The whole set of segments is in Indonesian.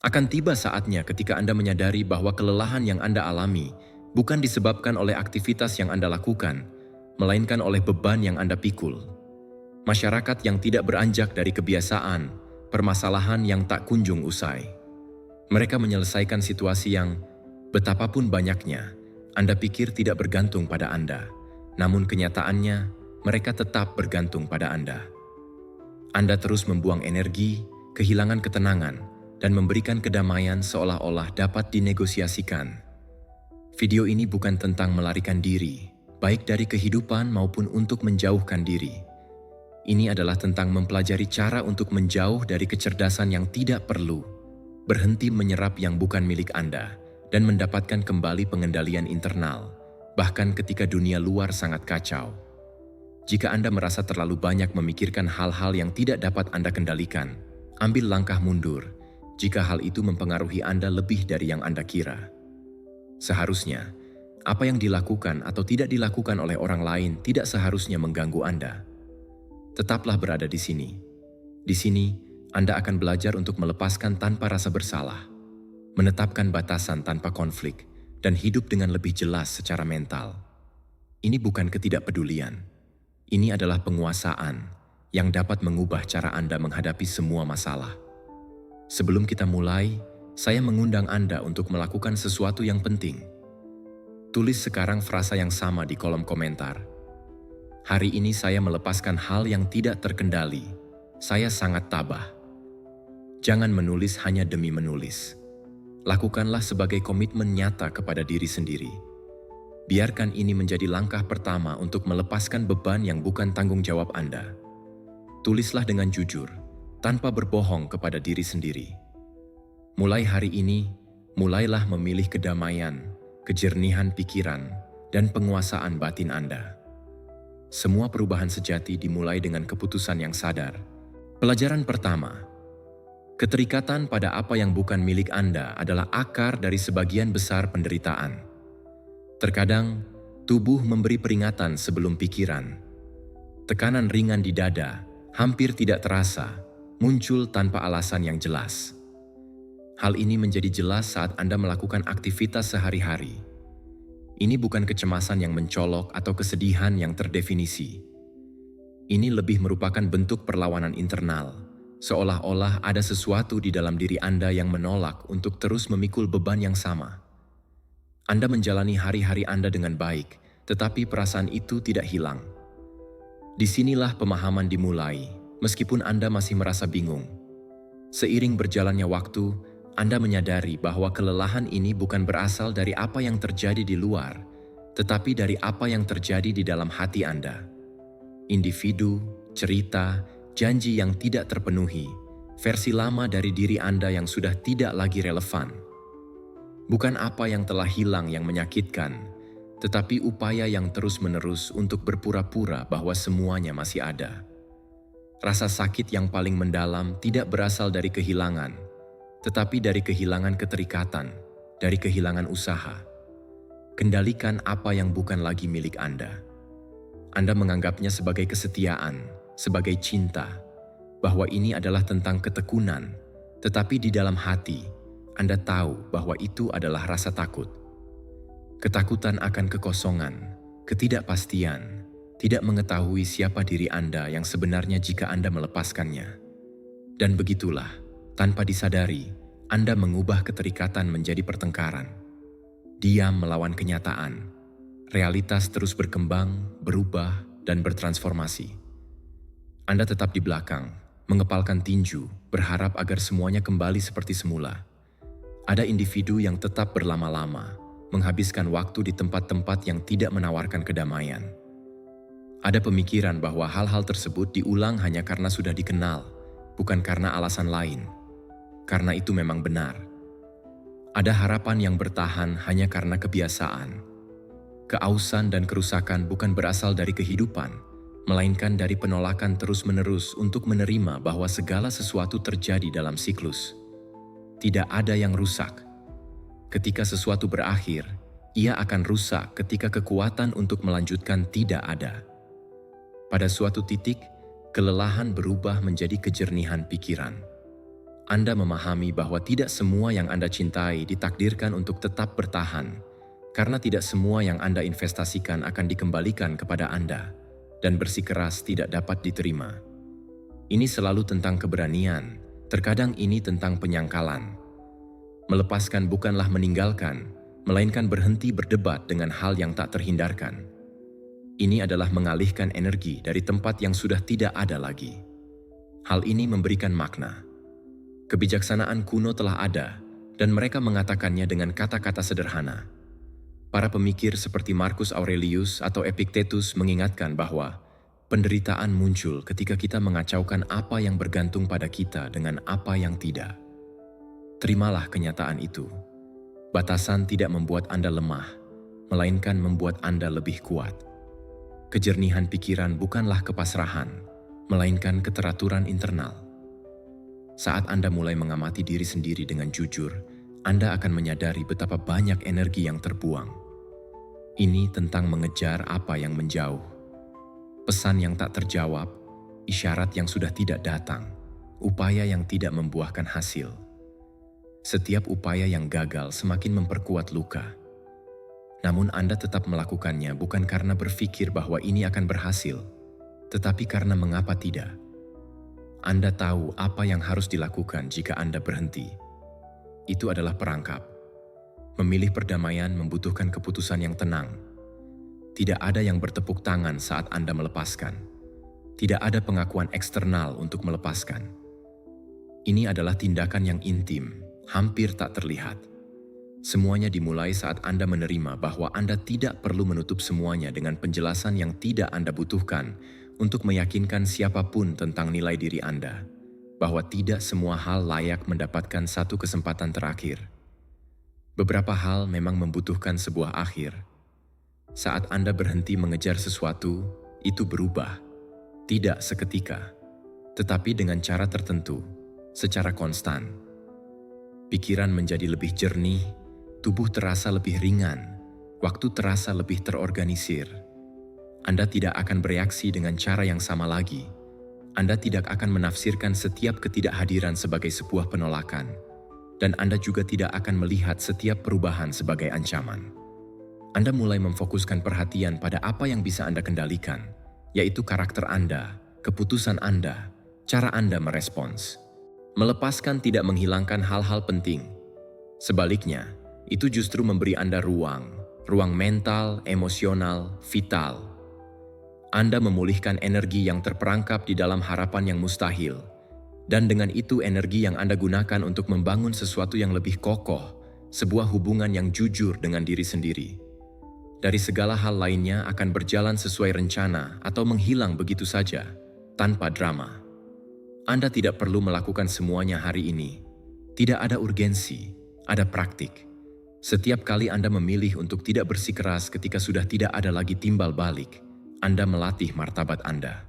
Akan tiba saatnya ketika Anda menyadari bahwa kelelahan yang Anda alami bukan disebabkan oleh aktivitas yang Anda lakukan, melainkan oleh beban yang Anda pikul. Masyarakat yang tidak beranjak dari kebiasaan, permasalahan yang tak kunjung usai. Mereka menyelesaikan situasi yang, betapapun banyaknya, Anda pikir tidak bergantung pada Anda. Namun kenyataannya, mereka tetap bergantung pada Anda. Anda terus membuang energi, kehilangan ketenangan, dan memberikan kedamaian seolah-olah dapat dinegosiasikan. Video ini bukan tentang melarikan diri, baik dari kehidupan maupun untuk menjauhkan diri. Ini adalah tentang mempelajari cara untuk menjauh dari kecerdasan yang tidak perlu, berhenti menyerap yang bukan milik Anda, dan mendapatkan kembali pengendalian internal, bahkan ketika dunia luar sangat kacau. Jika Anda merasa terlalu banyak memikirkan hal-hal yang tidak dapat Anda kendalikan, ambil langkah mundur jika hal itu mempengaruhi Anda lebih dari yang Anda kira. Seharusnya, apa yang dilakukan atau tidak dilakukan oleh orang lain tidak seharusnya mengganggu Anda. Tetaplah berada di sini. Di sini, Anda akan belajar untuk melepaskan tanpa rasa bersalah, menetapkan batasan tanpa konflik, dan hidup dengan lebih jelas secara mental. Ini bukan ketidakpedulian. Ini adalah penguasaan yang dapat mengubah cara Anda menghadapi semua masalah. Sebelum kita mulai, saya mengundang Anda untuk melakukan sesuatu yang penting. Tulis sekarang frasa yang sama di kolom komentar. Hari ini saya melepaskan hal yang tidak terkendali. Saya sangat tabah. Jangan menulis hanya demi menulis. Lakukanlah sebagai komitmen nyata kepada diri sendiri. Biarkan ini menjadi langkah pertama untuk melepaskan beban yang bukan tanggung jawab Anda. Tulislah dengan jujur, tanpa berbohong kepada diri sendiri. Mulai hari ini, mulailah memilih kedamaian, kejernihan pikiran, dan penguasaan batin Anda. Semua perubahan sejati dimulai dengan keputusan yang sadar. Pelajaran pertama, keterikatan pada apa yang bukan milik Anda adalah akar dari sebagian besar penderitaan. Terkadang, tubuh memberi peringatan sebelum pikiran. Tekanan ringan di dada, hampir tidak terasa, muncul tanpa alasan yang jelas. Hal ini menjadi jelas saat Anda melakukan aktivitas sehari-hari. Ini bukan kecemasan yang mencolok atau kesedihan yang terdefinisi. Ini lebih merupakan bentuk perlawanan internal, seolah-olah ada sesuatu di dalam diri Anda yang menolak untuk terus memikul beban yang sama. Anda menjalani hari-hari Anda dengan baik, tetapi perasaan itu tidak hilang. Disinilah pemahaman dimulai, meskipun Anda masih merasa bingung. Seiring berjalannya waktu, Anda menyadari bahwa kelelahan ini bukan berasal dari apa yang terjadi di luar, tetapi dari apa yang terjadi di dalam hati Anda. Individu, cerita, janji yang tidak terpenuhi, versi lama dari diri Anda yang sudah tidak lagi relevan. Bukan apa yang telah hilang yang menyakitkan, tetapi upaya yang terus-menerus untuk berpura-pura bahwa semuanya masih ada. Rasa sakit yang paling mendalam tidak berasal dari kehilangan, tetapi dari kehilangan keterikatan, dari kehilangan usaha. Kendalikan apa yang bukan lagi milik Anda. Anda menganggapnya sebagai kesetiaan, sebagai cinta, bahwa ini adalah tentang ketekunan, tetapi di dalam hati, Anda tahu bahwa itu adalah rasa takut. Ketakutan akan kekosongan, ketidakpastian, tidak mengetahui siapa diri Anda yang sebenarnya jika Anda melepaskannya. Dan begitulah, tanpa disadari, Anda mengubah keterikatan menjadi pertengkaran. Diam melawan kenyataan. Realitas terus berkembang, berubah, dan bertransformasi. Anda tetap di belakang, mengepalkan tinju, berharap agar semuanya kembali seperti semula. Ada individu yang tetap berlama-lama, menghabiskan waktu di tempat-tempat yang tidak menawarkan kedamaian. Ada pemikiran bahwa hal-hal tersebut diulang hanya karena sudah dikenal, bukan karena alasan lain. Karena itu memang benar. Ada harapan yang bertahan hanya karena kebiasaan. Keausan dan kerusakan bukan berasal dari kehidupan, melainkan dari penolakan terus-menerus untuk menerima bahwa segala sesuatu terjadi dalam siklus. Tidak ada yang rusak. Ketika sesuatu berakhir, ia akan rusak ketika kekuatan untuk melanjutkan tidak ada. Pada suatu titik, kelelahan berubah menjadi kejernihan pikiran. Anda memahami bahwa tidak semua yang Anda cintai ditakdirkan untuk tetap bertahan, karena tidak semua yang Anda investasikan akan dikembalikan kepada Anda, dan bersikeras tidak dapat diterima. Ini selalu tentang keberanian, terkadang ini tentang penyangkalan. Melepaskan bukanlah meninggalkan, melainkan berhenti berdebat dengan hal yang tak terhindarkan. Ini adalah mengalihkan energi dari tempat yang sudah tidak ada lagi. Hal ini memberikan makna. Kebijaksanaan kuno telah ada, dan mereka mengatakannya dengan kata-kata sederhana. Para pemikir seperti Marcus Aurelius atau Epictetus mengingatkan bahwa penderitaan muncul ketika kita mengacaukan apa yang bergantung pada kita dengan apa yang tidak. Terimalah kenyataan itu. Batasan tidak membuat Anda lemah, melainkan membuat Anda lebih kuat. Kejernihan pikiran bukanlah kepasrahan, melainkan keteraturan internal. Saat Anda mulai mengamati diri sendiri dengan jujur, Anda akan menyadari betapa banyak energi yang terbuang. Ini tentang mengejar apa yang menjauh. Pesan yang tak terjawab, isyarat yang sudah tidak datang, upaya yang tidak membuahkan hasil. Setiap upaya yang gagal semakin memperkuat luka. Namun Anda tetap melakukannya bukan karena berpikir bahwa ini akan berhasil, tetapi karena mengapa tidak. Anda tahu apa yang harus dilakukan jika Anda berhenti. Itu adalah perangkap. Memilih perdamaian membutuhkan keputusan yang tenang. Tidak ada yang bertepuk tangan saat Anda melepaskan. Tidak ada pengakuan eksternal untuk melepaskan. Ini adalah tindakan yang intim, hampir tak terlihat. Semuanya dimulai saat Anda menerima bahwa Anda tidak perlu menutup semuanya dengan penjelasan yang tidak Anda butuhkan untuk meyakinkan siapapun tentang nilai diri Anda, bahwa tidak semua hal layak mendapatkan satu kesempatan terakhir. Beberapa hal memang membutuhkan sebuah akhir. Saat Anda berhenti mengejar sesuatu, itu berubah. Tidak seketika, tetapi dengan cara tertentu, secara konstan. Pikiran menjadi lebih jernih, tubuh terasa lebih ringan, waktu terasa lebih terorganisir. Anda tidak akan bereaksi dengan cara yang sama lagi. Anda tidak akan menafsirkan setiap ketidakhadiran sebagai sebuah penolakan. Dan Anda juga tidak akan melihat setiap perubahan sebagai ancaman. Anda mulai memfokuskan perhatian pada apa yang bisa Anda kendalikan, yaitu karakter Anda, keputusan Anda, cara Anda merespons. Melepaskan tidak menghilangkan hal-hal penting. Sebaliknya, itu justru memberi Anda ruang mental, emosional, vital. Anda memulihkan energi yang terperangkap di dalam harapan yang mustahil. Dan dengan itu energi yang Anda gunakan untuk membangun sesuatu yang lebih kokoh, sebuah hubungan yang jujur dengan diri sendiri. Dari segala hal lainnya akan berjalan sesuai rencana atau menghilang begitu saja, tanpa drama. Anda tidak perlu melakukan semuanya hari ini. Tidak ada urgensi, ada praktik. Setiap kali Anda memilih untuk tidak bersikeras ketika sudah tidak ada lagi timbal balik, Anda melatih martabat Anda.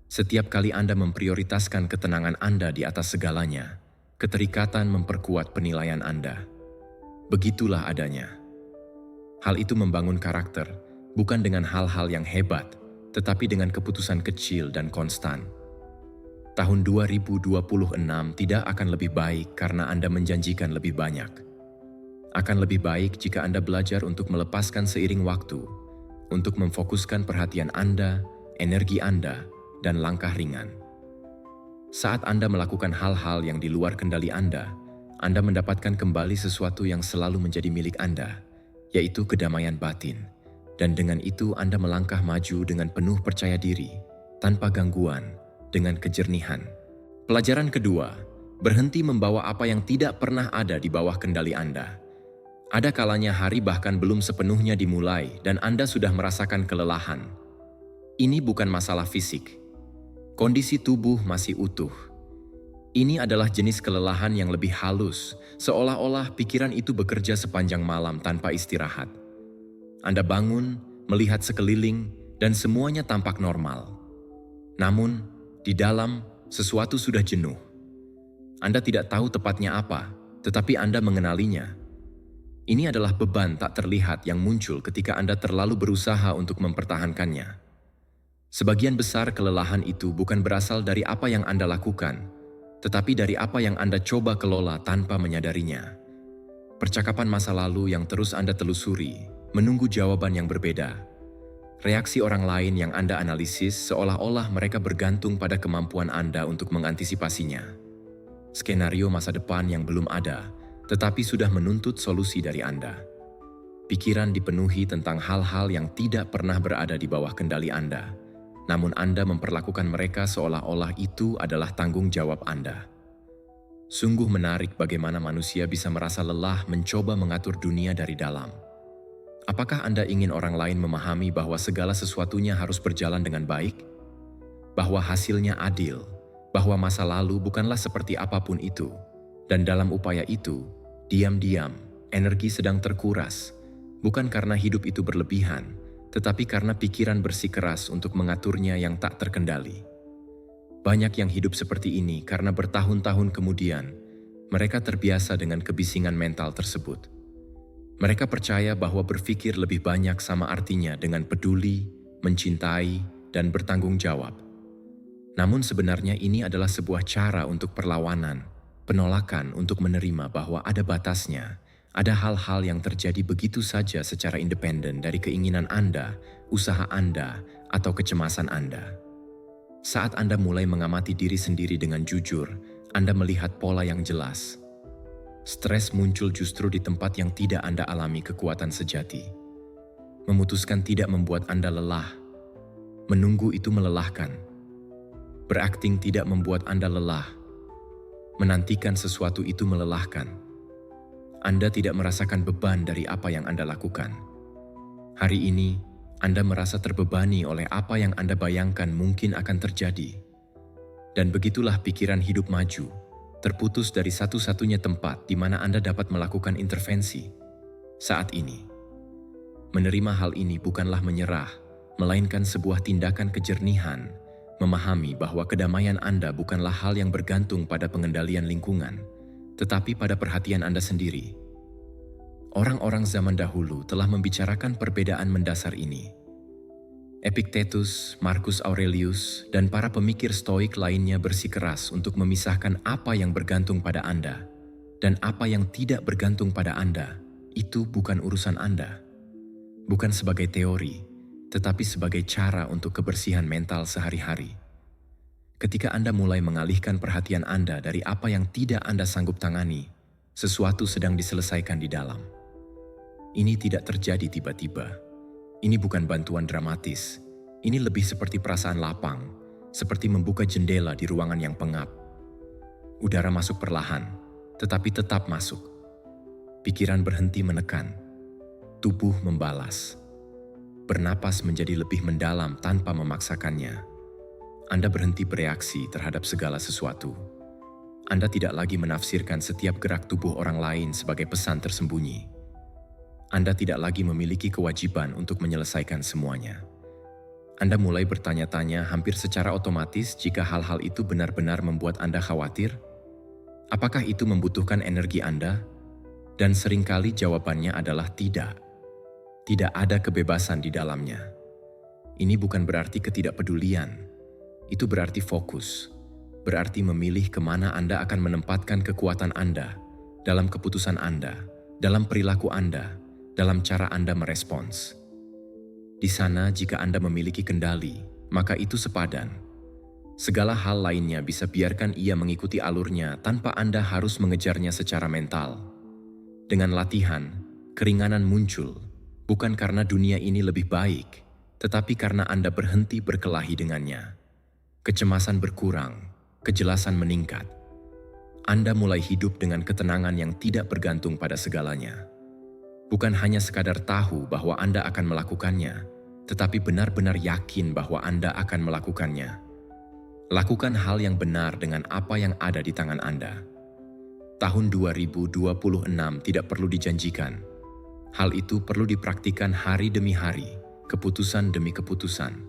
Setiap kali Anda memprioritaskan ketenangan Anda di atas segalanya, keterikatan memperkuat penilaian Anda. Begitulah adanya. Hal itu membangun karakter, bukan dengan hal-hal yang hebat, tetapi dengan keputusan kecil dan konstan. Tahun 2026 tidak akan lebih baik karena Anda menjanjikan lebih banyak. Akan lebih baik jika Anda belajar untuk melepaskan seiring waktu, untuk memfokuskan perhatian Anda, energi Anda, dan langkah ringan. Saat Anda melakukan hal-hal yang di luar kendali Anda mendapatkan kembali sesuatu yang selalu menjadi milik Anda, yaitu kedamaian batin. Dan dengan itu Anda melangkah maju dengan penuh percaya diri, tanpa gangguan, dengan kejernihan. Pelajaran kedua, berhenti membawa apa yang tidak pernah ada di bawah kendali Anda. Ada kalanya hari bahkan belum sepenuhnya dimulai dan Anda sudah merasakan kelelahan. Ini bukan masalah fisik. Kondisi tubuh masih utuh. Ini adalah jenis kelelahan yang lebih halus, seolah-olah pikiran itu bekerja sepanjang malam tanpa istirahat. Anda bangun, melihat sekeliling, dan semuanya tampak normal. Namun, di dalam, sesuatu sudah jenuh. Anda tidak tahu tepatnya apa, tetapi Anda mengenalinya. Ini adalah beban tak terlihat yang muncul ketika Anda terlalu berusaha untuk mempertahankannya. Sebagian besar kelelahan itu bukan berasal dari apa yang Anda lakukan, tetapi dari apa yang Anda coba kelola tanpa menyadarinya. Percakapan masa lalu yang terus Anda telusuri, menunggu jawaban yang berbeda. Reaksi orang lain yang Anda analisis seolah-olah mereka bergantung pada kemampuan Anda untuk mengantisipasinya. Skenario masa depan yang belum ada, tetapi sudah menuntut solusi dari Anda. Pikiran dipenuhi tentang hal-hal yang tidak pernah berada di bawah kendali Anda, namun Anda memperlakukan mereka seolah-olah itu adalah tanggung jawab Anda. Sungguh menarik bagaimana manusia bisa merasa lelah mencoba mengatur dunia dari dalam. Apakah Anda ingin orang lain memahami bahwa segala sesuatunya harus berjalan dengan baik? Bahwa hasilnya adil, bahwa masa lalu bukanlah seperti apapun itu, dan dalam upaya itu, diam-diam, energi sedang terkuras, bukan karena hidup itu berlebihan, tetapi karena pikiran bersikeras untuk mengaturnya yang tak terkendali. Banyak yang hidup seperti ini karena bertahun-tahun kemudian, mereka terbiasa dengan kebisingan mental tersebut. Mereka percaya bahwa berpikir lebih banyak sama artinya dengan peduli, mencintai, dan bertanggung jawab. Namun sebenarnya ini adalah sebuah cara untuk perlawanan, penolakan untuk menerima bahwa ada batasnya, ada hal-hal yang terjadi begitu saja secara independen dari keinginan Anda, usaha Anda, atau kecemasan Anda. Saat Anda mulai mengamati diri sendiri dengan jujur, Anda melihat pola yang jelas. Stres muncul justru di tempat yang tidak Anda alami kekuatan sejati. Memutuskan tidak membuat Anda lelah. Menunggu itu melelahkan. Berakting tidak membuat Anda lelah. Menantikan sesuatu itu melelahkan. Anda tidak merasakan beban dari apa yang Anda lakukan. Hari ini, Anda merasa terbebani oleh apa yang Anda bayangkan mungkin akan terjadi. Dan begitulah pikiran hidup maju, terputus dari satu-satunya tempat di mana Anda dapat melakukan intervensi. Saat ini, menerima hal ini bukanlah menyerah, melainkan sebuah tindakan kejernihan, memahami bahwa kedamaian Anda bukanlah hal yang bergantung pada pengendalian lingkungan, tetapi pada perhatian Anda sendiri. Orang-orang zaman dahulu telah membicarakan perbedaan mendasar ini. Epictetus, Marcus Aurelius, dan para pemikir Stoik lainnya bersikeras untuk memisahkan apa yang bergantung pada Anda dan apa yang tidak bergantung pada Anda. Itu bukan urusan Anda. Bukan sebagai teori, tetapi sebagai cara untuk kebersihan mental sehari-hari. Ketika Anda mulai mengalihkan perhatian Anda dari apa yang tidak Anda sanggup tangani, sesuatu sedang diselesaikan di dalam. Ini tidak terjadi tiba-tiba. Ini bukan bantuan dramatis. Ini lebih seperti perasaan lapang, seperti membuka jendela di ruangan yang pengap. Udara masuk perlahan, tetapi tetap masuk. Pikiran berhenti menekan. Tubuh membalas. Bernapas menjadi lebih mendalam tanpa memaksakannya. Anda berhenti bereaksi terhadap segala sesuatu. Anda tidak lagi menafsirkan setiap gerak tubuh orang lain sebagai pesan tersembunyi. Anda tidak lagi memiliki kewajiban untuk menyelesaikan semuanya. Anda mulai bertanya-tanya hampir secara otomatis jika hal-hal itu benar-benar membuat Anda khawatir. Apakah itu membutuhkan energi Anda? Dan seringkali jawabannya adalah tidak. Tidak ada kebebasan di dalamnya. Ini bukan berarti ketidakpedulian. Itu berarti fokus. Berarti memilih kemana Anda akan menempatkan kekuatan Anda, dalam keputusan Anda, dalam perilaku Anda, dalam cara Anda merespons. Di sana, jika Anda memiliki kendali, maka itu sepadan. Segala hal lainnya bisa biarkan ia mengikuti alurnya tanpa Anda harus mengejarnya secara mental. Dengan latihan, keringanan muncul, bukan karena dunia ini lebih baik, tetapi karena Anda berhenti berkelahi dengannya. Kecemasan berkurang, kejelasan meningkat. Anda mulai hidup dengan ketenangan yang tidak bergantung pada segalanya. Bukan hanya sekadar tahu bahwa Anda akan melakukannya, tetapi benar-benar yakin bahwa Anda akan melakukannya. Lakukan hal yang benar dengan apa yang ada di tangan Anda. Tahun 2026 tidak perlu dijanjikan. Hal itu perlu dipraktikkan hari demi hari, keputusan demi keputusan.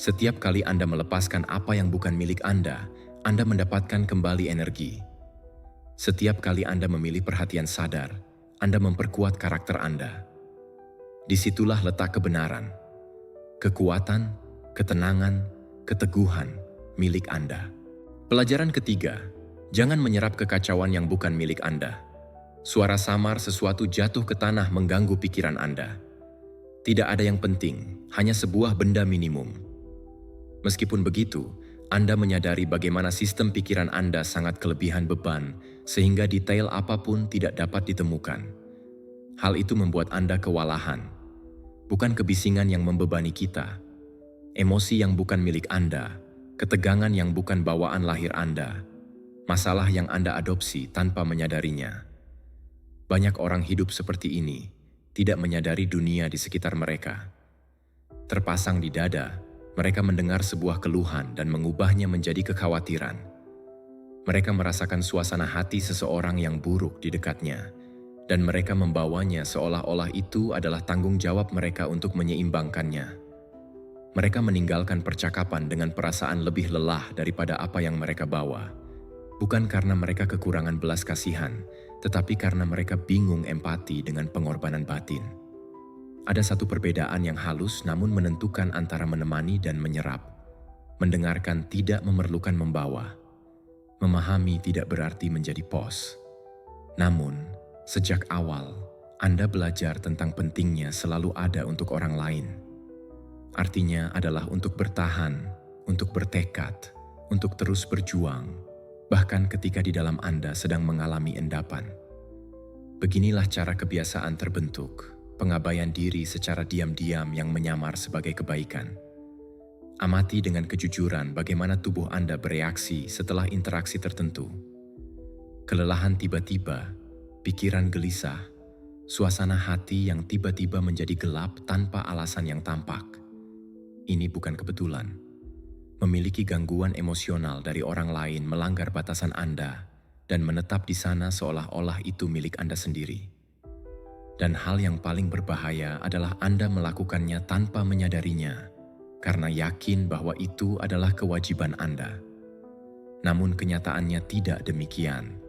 Setiap kali Anda melepaskan apa yang bukan milik Anda mendapatkan kembali energi. Setiap kali Anda memilih perhatian sadar, Anda memperkuat karakter Anda. Disitulah letak kebenaran, kekuatan, ketenangan, keteguhan milik Anda. Pelajaran ketiga, jangan menyerap kekacauan yang bukan milik Anda. Suara samar sesuatu jatuh ke tanah mengganggu pikiran Anda. Tidak ada yang penting, hanya sebuah benda minimum. Meskipun begitu, Anda menyadari bagaimana sistem pikiran Anda sangat kelebihan beban, sehingga detail apapun tidak dapat ditemukan. Hal itu membuat Anda kewalahan. Bukan kebisingan yang membebani kita, emosi yang bukan milik Anda, ketegangan yang bukan bawaan lahir Anda, masalah yang Anda adopsi tanpa menyadarinya. Banyak orang hidup seperti ini, tidak menyadari dunia di sekitar mereka. Terpasang di dada, mereka mendengar sebuah keluhan dan mengubahnya menjadi kekhawatiran. Mereka merasakan suasana hati seseorang yang buruk di dekatnya, dan mereka membawanya seolah-olah itu adalah tanggung jawab mereka untuk menyeimbangkannya. Mereka meninggalkan percakapan dengan perasaan lebih lelah daripada apa yang mereka bawa. Bukan karena mereka kekurangan belas kasihan, tetapi karena mereka bingung empati dengan pengorbanan batin. Ada satu perbedaan yang halus namun menentukan antara menemani dan menyerap. Mendengarkan tidak memerlukan membawa. Memahami tidak berarti menjadi pos. Namun, sejak awal, Anda belajar tentang pentingnya selalu ada untuk orang lain. Artinya adalah untuk bertahan, untuk bertekad, untuk terus berjuang, bahkan ketika di dalam Anda sedang mengalami endapan. Beginilah cara kebiasaan terbentuk, pengabaian diri secara diam-diam yang menyamar sebagai kebaikan. Amati dengan kejujuran bagaimana tubuh Anda bereaksi setelah interaksi tertentu. Kelelahan tiba-tiba, pikiran gelisah, suasana hati yang tiba-tiba menjadi gelap tanpa alasan yang tampak. Ini bukan kebetulan. Memiliki gangguan emosional dari orang lain melanggar batasan Anda dan menetap di sana seolah-olah itu milik Anda sendiri. Dan hal yang paling berbahaya adalah Anda melakukannya tanpa menyadarinya, karena yakin bahwa itu adalah kewajiban Anda. Namun kenyataannya tidak demikian.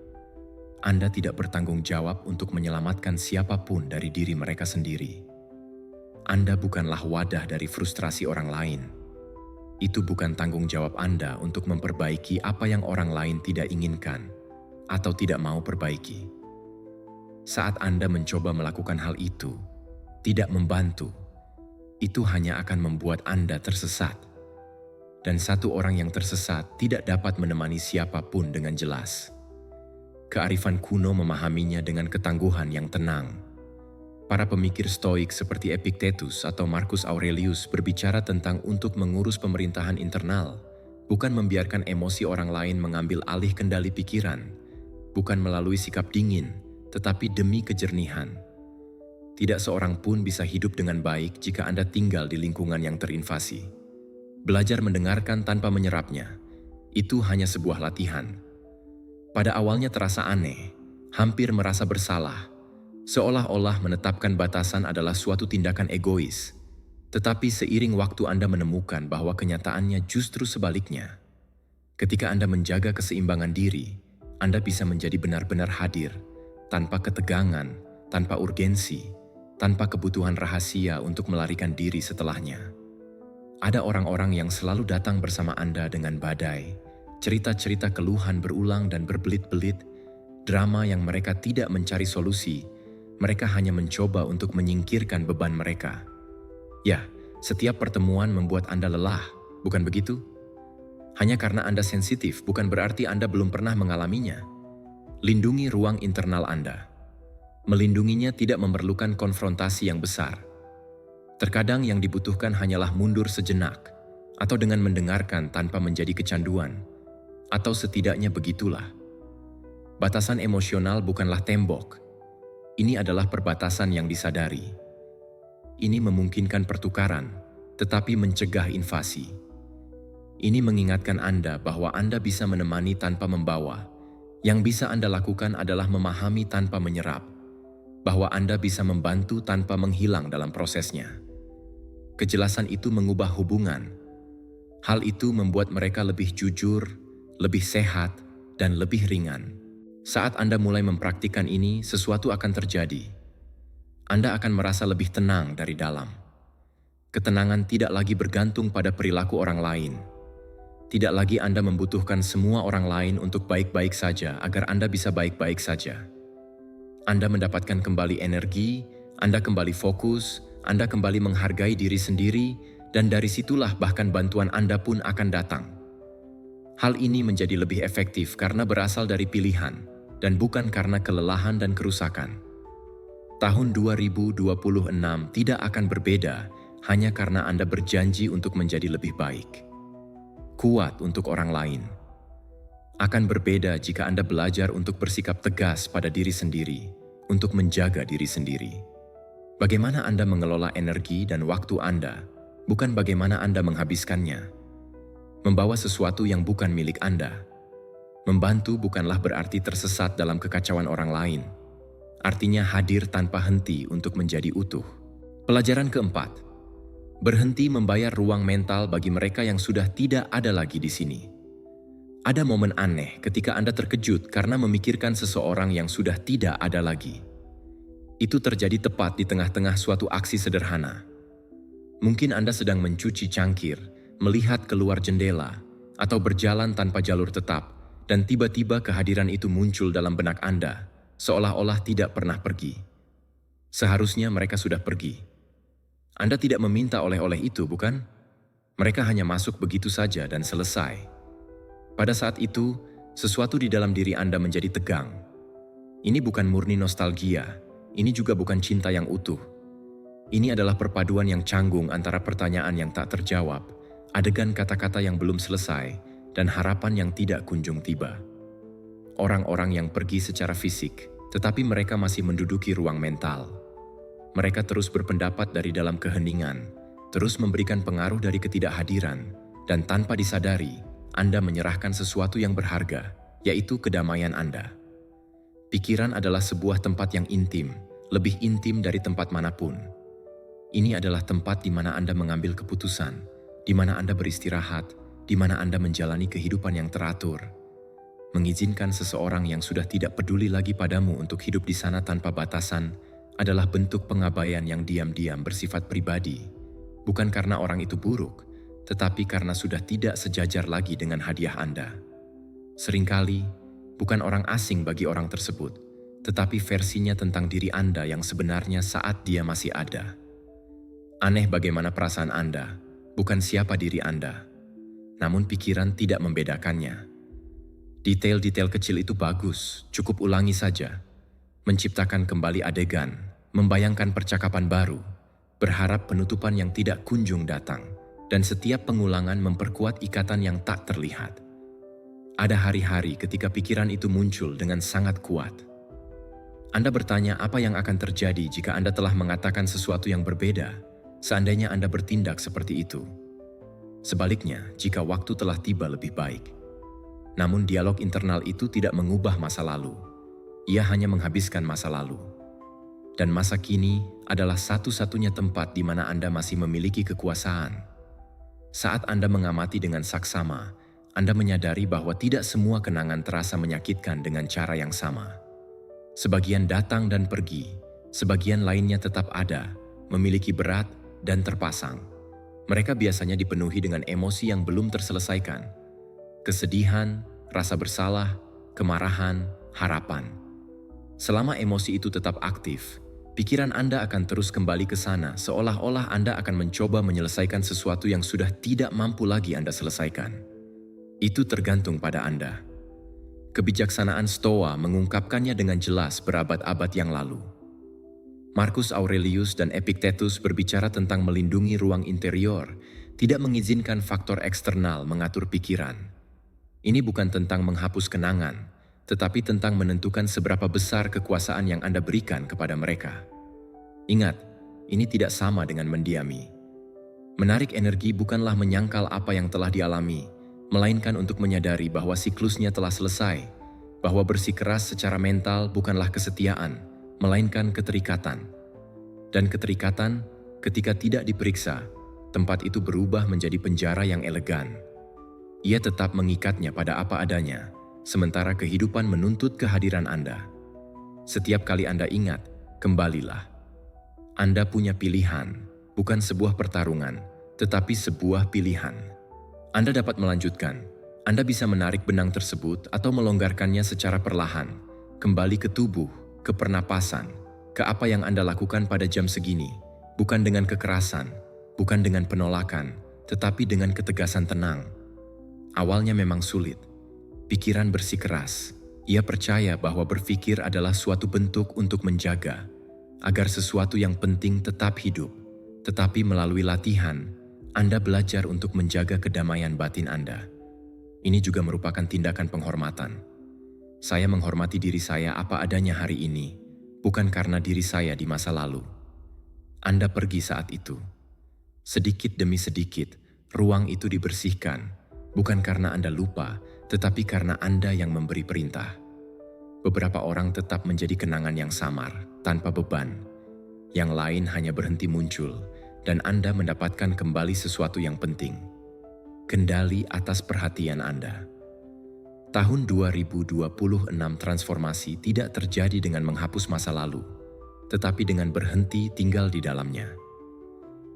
Anda tidak bertanggung jawab untuk menyelamatkan siapapun dari diri mereka sendiri. Anda bukanlah wadah dari frustrasi orang lain. Itu bukan tanggung jawab Anda untuk memperbaiki apa yang orang lain tidak inginkan atau tidak mau perbaiki. Saat Anda mencoba melakukan hal itu, tidak membantu, itu hanya akan membuat Anda tersesat. Dan satu orang yang tersesat tidak dapat menemani siapapun dengan jelas. Kearifan kuno memahaminya dengan ketangguhan yang tenang. Para pemikir Stoik seperti Epictetus atau Marcus Aurelius berbicara tentang untuk mengurus pemerintahan internal, bukan membiarkan emosi orang lain mengambil alih kendali pikiran, bukan melalui sikap dingin, tetapi demi kejernihan. Tidak seorang pun bisa hidup dengan baik jika Anda tinggal di lingkungan yang terinvasi. Belajar mendengarkan tanpa menyerapnya, itu hanya sebuah latihan. Pada awalnya terasa aneh, hampir merasa bersalah, seolah-olah menetapkan batasan adalah suatu tindakan egois. Tetapi seiring waktu Anda menemukan bahwa kenyataannya justru sebaliknya. Ketika Anda menjaga keseimbangan diri, Anda bisa menjadi benar-benar hadir, tanpa ketegangan, tanpa urgensi, tanpa kebutuhan rahasia untuk melarikan diri setelahnya. Ada orang-orang yang selalu datang bersama Anda dengan badai, cerita-cerita keluhan berulang dan berbelit-belit, drama yang mereka tidak mencari solusi, mereka hanya mencoba untuk menyingkirkan beban mereka. Ya, setiap pertemuan membuat Anda lelah, bukan begitu? Hanya karena Anda sensitif bukan berarti Anda belum pernah mengalaminya. Lindungi ruang internal Anda. Melindunginya tidak memerlukan konfrontasi yang besar. Terkadang yang dibutuhkan hanyalah mundur sejenak, atau dengan mendengarkan tanpa menjadi kecanduan, atau setidaknya begitulah. Batasan emosional bukanlah tembok. Ini adalah perbatasan yang disadari. Ini memungkinkan pertukaran, tetapi mencegah invasi. Ini mengingatkan Anda bahwa Anda bisa menemani tanpa membawa. Yang bisa Anda lakukan adalah memahami tanpa menyerap, bahwa Anda bisa membantu tanpa menghilang dalam prosesnya. Kejelasan itu mengubah hubungan. Hal itu membuat mereka lebih jujur, lebih sehat, dan lebih ringan. Saat Anda mulai mempraktikkan ini, sesuatu akan terjadi. Anda akan merasa lebih tenang dari dalam. Ketenangan tidak lagi bergantung pada perilaku orang lain. Tidak lagi Anda membutuhkan semua orang lain untuk baik-baik saja agar Anda bisa baik-baik saja. Anda mendapatkan kembali energi, Anda kembali fokus, Anda kembali menghargai diri sendiri, dan dari situlah bahkan bantuan Anda pun akan datang. Hal ini menjadi lebih efektif karena berasal dari pilihan, dan bukan karena kelelahan dan kerusakan. Tahun 2026 tidak akan berbeda hanya karena Anda berjanji untuk menjadi lebih baik. Kuat untuk orang lain. Akan berbeda jika Anda belajar untuk bersikap tegas pada diri sendiri, untuk menjaga diri sendiri. Bagaimana Anda mengelola energi dan waktu Anda, bukan bagaimana Anda menghabiskannya. Membawa sesuatu yang bukan milik Anda. Membantu bukanlah berarti tersesat dalam kekacauan orang lain. Artinya hadir tanpa henti untuk menjadi utuh. Pelajaran keempat. Berhenti membayar ruang mental bagi mereka yang sudah tidak ada lagi di sini. Ada momen aneh ketika Anda terkejut karena memikirkan seseorang yang sudah tidak ada lagi. Itu terjadi tepat di tengah-tengah suatu aksi sederhana. Mungkin Anda sedang mencuci cangkir, melihat keluar jendela, atau berjalan tanpa jalur tetap, dan tiba-tiba kehadiran itu muncul dalam benak Anda, seolah-olah tidak pernah pergi. Seharusnya mereka sudah pergi. Anda tidak meminta oleh-oleh itu, bukan? Mereka hanya masuk begitu saja dan selesai. Pada saat itu, sesuatu di dalam diri Anda menjadi tegang. Ini bukan murni nostalgia, ini juga bukan cinta yang utuh. Ini adalah perpaduan yang canggung antara pertanyaan yang tak terjawab, adegan kata-kata yang belum selesai, dan harapan yang tidak kunjung tiba. Orang-orang yang pergi secara fisik, tetapi mereka masih menduduki ruang mental. Mereka terus berpendapat dari dalam keheningan, terus memberikan pengaruh dari ketidakhadiran, dan tanpa disadari, Anda menyerahkan sesuatu yang berharga, yaitu kedamaian Anda. Pikiran adalah sebuah tempat yang intim, lebih intim dari tempat manapun. Ini adalah tempat di mana Anda mengambil keputusan, di mana Anda beristirahat, di mana Anda menjalani kehidupan yang teratur. Mengizinkan seseorang yang sudah tidak peduli lagi padamu untuk hidup di sana tanpa batasan adalah bentuk pengabaian yang diam-diam bersifat pribadi, bukan karena orang itu buruk, tetapi karena sudah tidak sejajar lagi dengan hadiah Anda. Seringkali, bukan orang asing bagi orang tersebut, tetapi versinya tentang diri Anda yang sebenarnya saat dia masih ada. Aneh bagaimana perasaan Anda, bukan siapa diri Anda. Namun pikiran tidak membedakannya. Detail-detail kecil itu bagus, cukup ulangi saja. Menciptakan kembali adegan, membayangkan percakapan baru, berharap penutupan yang tidak kunjung datang, dan setiap pengulangan memperkuat ikatan yang tak terlihat. Ada hari-hari ketika pikiran itu muncul dengan sangat kuat. Anda bertanya apa yang akan terjadi jika Anda telah mengatakan sesuatu yang berbeda, seandainya Anda bertindak seperti itu. Sebaliknya, jika waktu telah tiba lebih baik. Namun dialog internal itu tidak mengubah masa lalu. Ia hanya menghabiskan masa lalu. Dan masa kini adalah satu-satunya tempat di mana Anda masih memiliki kekuasaan. Saat Anda mengamati dengan saksama, Anda menyadari bahwa tidak semua kenangan terasa menyakitkan dengan cara yang sama. Sebagian datang dan pergi, sebagian lainnya tetap ada, memiliki berat dan terpasang. Mereka biasanya dipenuhi dengan emosi yang belum terselesaikan. Kesedihan, rasa bersalah, kemarahan, harapan. Selama emosi itu tetap aktif, pikiran Anda akan terus kembali ke sana seolah-olah Anda akan mencoba menyelesaikan sesuatu yang sudah tidak mampu lagi Anda selesaikan. Itu tergantung pada Anda. Kebijaksanaan Stoa mengungkapkannya dengan jelas berabad-abad yang lalu. Marcus Aurelius dan Epictetus berbicara tentang melindungi ruang interior, tidak mengizinkan faktor eksternal mengatur pikiran. Ini bukan tentang menghapus kenangan, tetapi tentang menentukan seberapa besar kekuasaan yang Anda berikan kepada mereka. Ingat, ini tidak sama dengan mendiami. Menarik energi bukanlah menyangkal apa yang telah dialami, melainkan untuk menyadari bahwa siklusnya telah selesai, bahwa bersikeras secara mental bukanlah kesetiaan, melainkan keterikatan. Dan keterikatan, ketika tidak diperiksa, tempat itu berubah menjadi penjara yang elegan. Ia tetap mengikatnya pada apa adanya, sementara kehidupan menuntut kehadiran Anda. Setiap kali Anda ingat, kembalilah. Anda punya pilihan, bukan sebuah pertarungan, tetapi sebuah pilihan. Anda dapat melanjutkan. Anda bisa menarik benang tersebut atau melonggarkannya secara perlahan, kembali ke tubuh, ke pernapasan, ke apa yang Anda lakukan pada jam segini, bukan dengan kekerasan, bukan dengan penolakan, tetapi dengan ketegasan tenang. Awalnya memang sulit. Pikiran bersikeras. Ia percaya bahwa berpikir adalah suatu bentuk untuk menjaga, agar sesuatu yang penting tetap hidup. Tetapi melalui latihan, Anda belajar untuk menjaga kedamaian batin Anda. Ini juga merupakan tindakan penghormatan. Saya menghormati diri saya apa adanya hari ini, bukan karena diri saya di masa lalu. Anda pergi saat itu. Sedikit demi sedikit, ruang itu dibersihkan, bukan karena Anda lupa, tetapi karena Anda yang memberi perintah. Beberapa orang tetap menjadi kenangan yang samar, tanpa beban. Yang lain hanya berhenti muncul, dan Anda mendapatkan kembali sesuatu yang penting. Kendali atas perhatian Anda. Tahun 2026 transformasi tidak terjadi dengan menghapus masa lalu, tetapi dengan berhenti tinggal di dalamnya.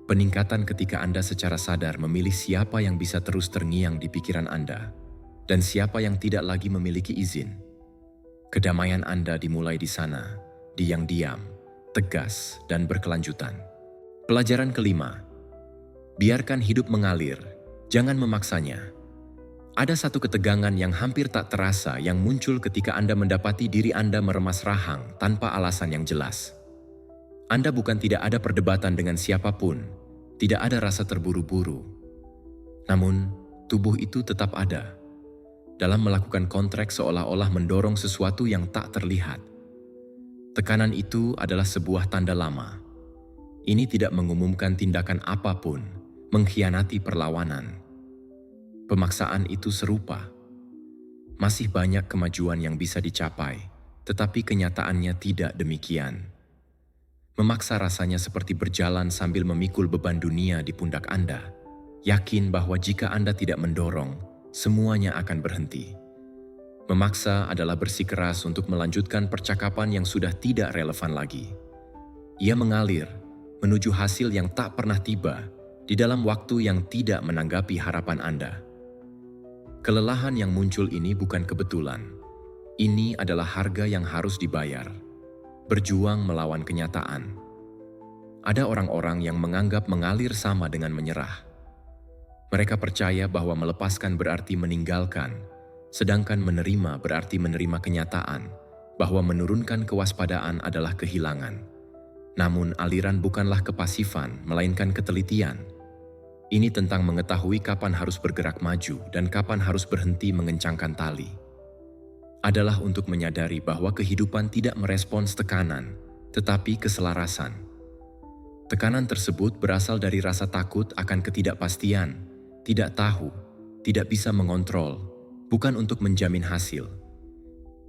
Peningkatan ketika Anda secara sadar memilih siapa yang bisa terus terngiang di pikiran Anda, dan siapa yang tidak lagi memiliki izin. Kedamaian Anda dimulai di sana, di yang diam, tegas, dan berkelanjutan. Pelajaran kelima, biarkan hidup mengalir, jangan memaksanya. Ada satu ketegangan yang hampir tak terasa yang muncul ketika Anda mendapati diri Anda meremas rahang tanpa alasan yang jelas. Anda bukan tidak ada perdebatan dengan siapapun, tidak ada rasa terburu-buru. Namun, tubuh itu tetap ada. Dalam melakukan kontrak seolah-olah mendorong sesuatu yang tak terlihat. Tekanan itu adalah sebuah tanda lama. Ini tidak mengumumkan tindakan apapun, mengkhianati perlawanan. Pemaksaan itu serupa. Masih banyak kemajuan yang bisa dicapai, tetapi kenyataannya tidak demikian. Memaksa rasanya seperti berjalan sambil memikul beban dunia di pundak Anda, yakin bahwa jika Anda tidak mendorong, semuanya akan berhenti. Memaksa adalah bersikeras untuk melanjutkan percakapan yang sudah tidak relevan lagi. Ia mengalir menuju hasil yang tak pernah tiba, di dalam waktu yang tidak menanggapi harapan Anda. Kelelahan yang muncul ini bukan kebetulan. Ini adalah harga yang harus dibayar. Berjuang melawan kenyataan. Ada orang-orang yang menganggap mengalir sama dengan menyerah. Mereka percaya bahwa melepaskan berarti meninggalkan, sedangkan menerima berarti menerima kenyataan, bahwa menurunkan kewaspadaan adalah kehilangan. Namun aliran bukanlah kepasifan, melainkan ketelitian. Ini tentang mengetahui kapan harus bergerak maju dan kapan harus berhenti mengencangkan tali. Adalah untuk menyadari bahwa kehidupan tidak merespons tekanan, tetapi keselarasan. Tekanan tersebut berasal dari rasa takut akan ketidakpastian, tidak tahu, tidak bisa mengontrol, bukan untuk menjamin hasil.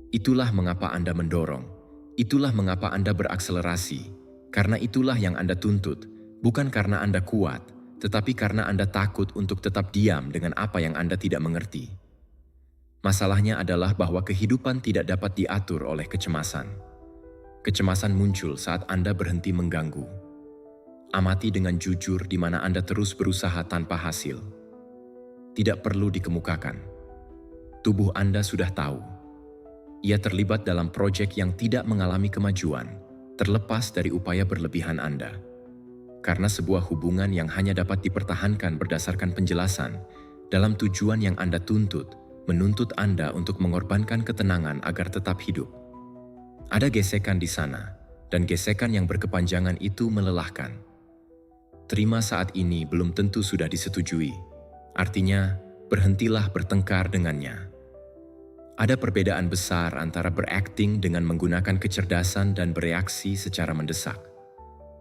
Itulah mengapa Anda mendorong, itulah mengapa Anda berakselerasi, karena itulah yang Anda tuntut, bukan karena Anda kuat, tetapi karena Anda takut untuk tetap diam dengan apa yang Anda tidak mengerti. Masalahnya adalah bahwa kehidupan tidak dapat diatur oleh kecemasan. Kecemasan muncul saat Anda berhenti mengganggu. Amati dengan jujur di mana Anda terus berusaha tanpa hasil. Tidak perlu dikemukakan. Tubuh Anda sudah tahu. Ia terlibat dalam proyek yang tidak mengalami kemajuan, terlepas dari upaya berlebihan Anda. Karena sebuah hubungan yang hanya dapat dipertahankan berdasarkan penjelasan, dalam tujuan yang Anda tuntut, menuntut Anda untuk mengorbankan ketenangan agar tetap hidup. Ada gesekan di sana, dan gesekan yang berkepanjangan itu melelahkan. Terima saat ini belum tentu sudah disetujui. Artinya, berhentilah bertengkar dengannya. Ada perbedaan besar antara berakting dengan menggunakan kecerdasan dan bereaksi secara mendesak.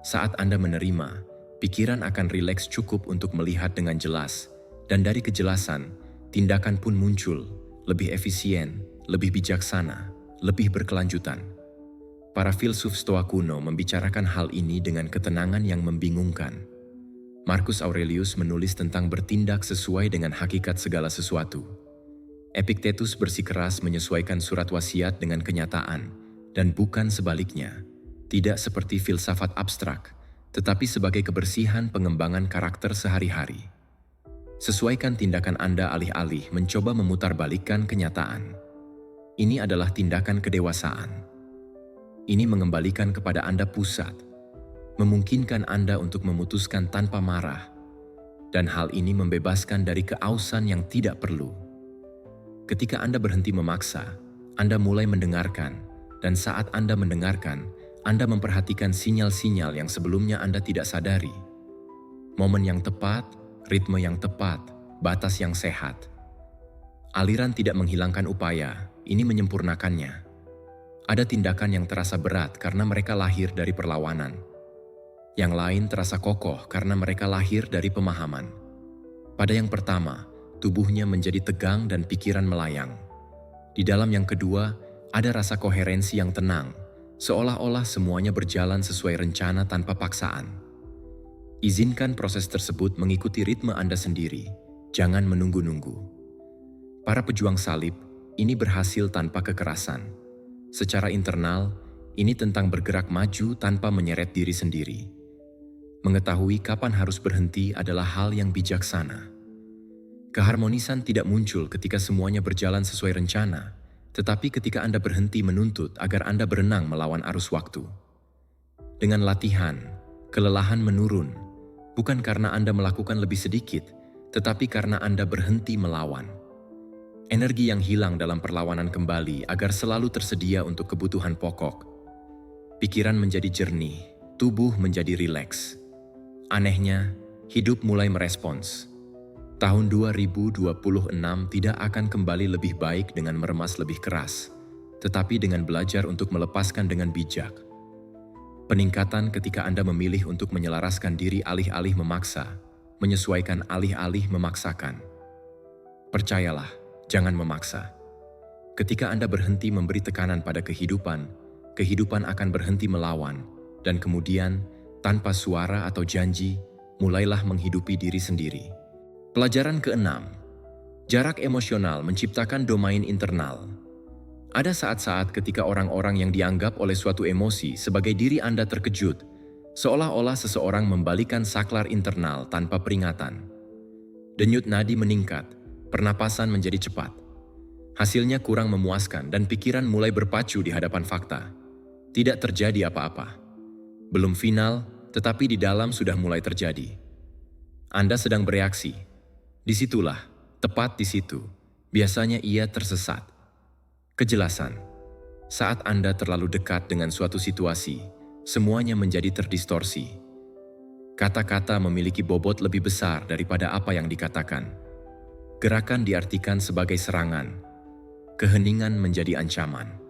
Saat Anda menerima, pikiran akan rileks cukup untuk melihat dengan jelas, dan dari kejelasan, tindakan pun muncul, lebih efisien, lebih bijaksana, lebih berkelanjutan. Para filsuf Stoa kuno membicarakan hal ini dengan ketenangan yang membingungkan. Marcus Aurelius menulis tentang bertindak sesuai dengan hakikat segala sesuatu. Epictetus bersikeras menyesuaikan surat wasiat dengan kenyataan, dan bukan sebaliknya. Tidak seperti filsafat abstrak, tetapi sebagai kebersihan pengembangan karakter sehari-hari. Sesuaikan tindakan Anda alih-alih mencoba memutarbalikkan kenyataan. Ini adalah tindakan kedewasaan. Ini mengembalikan kepada Anda pusat, memungkinkan Anda untuk memutuskan tanpa marah, dan hal ini membebaskan dari keausan yang tidak perlu. Ketika Anda berhenti memaksa, Anda mulai mendengarkan, dan saat Anda mendengarkan, Anda memperhatikan sinyal-sinyal yang sebelumnya Anda tidak sadari. Momen yang tepat, ritme yang tepat, batas yang sehat. Aliran tidak menghilangkan upaya, ini menyempurnakannya. Ada tindakan yang terasa berat karena mereka lahir dari perlawanan. Yang lain terasa kokoh karena mereka lahir dari pemahaman. Pada yang pertama, tubuhnya menjadi tegang dan pikiran melayang. Di dalam yang kedua, ada rasa koherensi yang tenang, seolah-olah semuanya berjalan sesuai rencana tanpa paksaan. Izinkan proses tersebut mengikuti ritme Anda sendiri, jangan menunggu-nunggu. Para pejuang salib, ini berhasil tanpa kekerasan. Secara internal, ini tentang bergerak maju tanpa menyeret diri sendiri. Mengetahui kapan harus berhenti adalah hal yang bijaksana. Keharmonisan tidak muncul ketika semuanya berjalan sesuai rencana, tetapi ketika Anda berhenti menuntut agar Anda berenang melawan arus waktu. Dengan latihan, kelelahan menurun, bukan karena Anda melakukan lebih sedikit, tetapi karena Anda berhenti melawan. Energi yang hilang dalam perlawanan kembali agar selalu tersedia untuk kebutuhan pokok. Pikiran menjadi jernih, tubuh menjadi rileks. Anehnya, hidup mulai merespons. Tahun 2026 tidak akan kembali lebih baik dengan meremas lebih keras, tetapi dengan belajar untuk melepaskan dengan bijak. Peningkatan ketika Anda memilih untuk menyelaraskan diri alih-alih memaksa, menyesuaikan alih-alih memaksakan. Percayalah, jangan memaksa. Ketika Anda berhenti memberi tekanan pada kehidupan, kehidupan akan berhenti melawan, dan kemudian, tanpa suara atau janji, mulailah menghidupi diri sendiri. Pelajaran keenam, jarak emosional menciptakan domain internal. Ada saat-saat ketika orang-orang yang dianggap oleh suatu emosi sebagai diri Anda terkejut, seolah-olah seseorang membalikan saklar internal tanpa peringatan. Denyut nadi meningkat, pernapasan menjadi cepat. Hasilnya kurang memuaskan dan pikiran mulai berpacu di hadapan fakta. Tidak terjadi apa-apa. Belum final, tetapi di dalam sudah mulai terjadi. Anda sedang bereaksi. Disitulah, tepat di situ, biasanya ia tersesat. Kejelasan. Saat Anda terlalu dekat dengan suatu situasi, semuanya menjadi terdistorsi. Kata-kata memiliki bobot lebih besar daripada apa yang dikatakan. Gerakan diartikan sebagai serangan. Keheningan menjadi ancaman.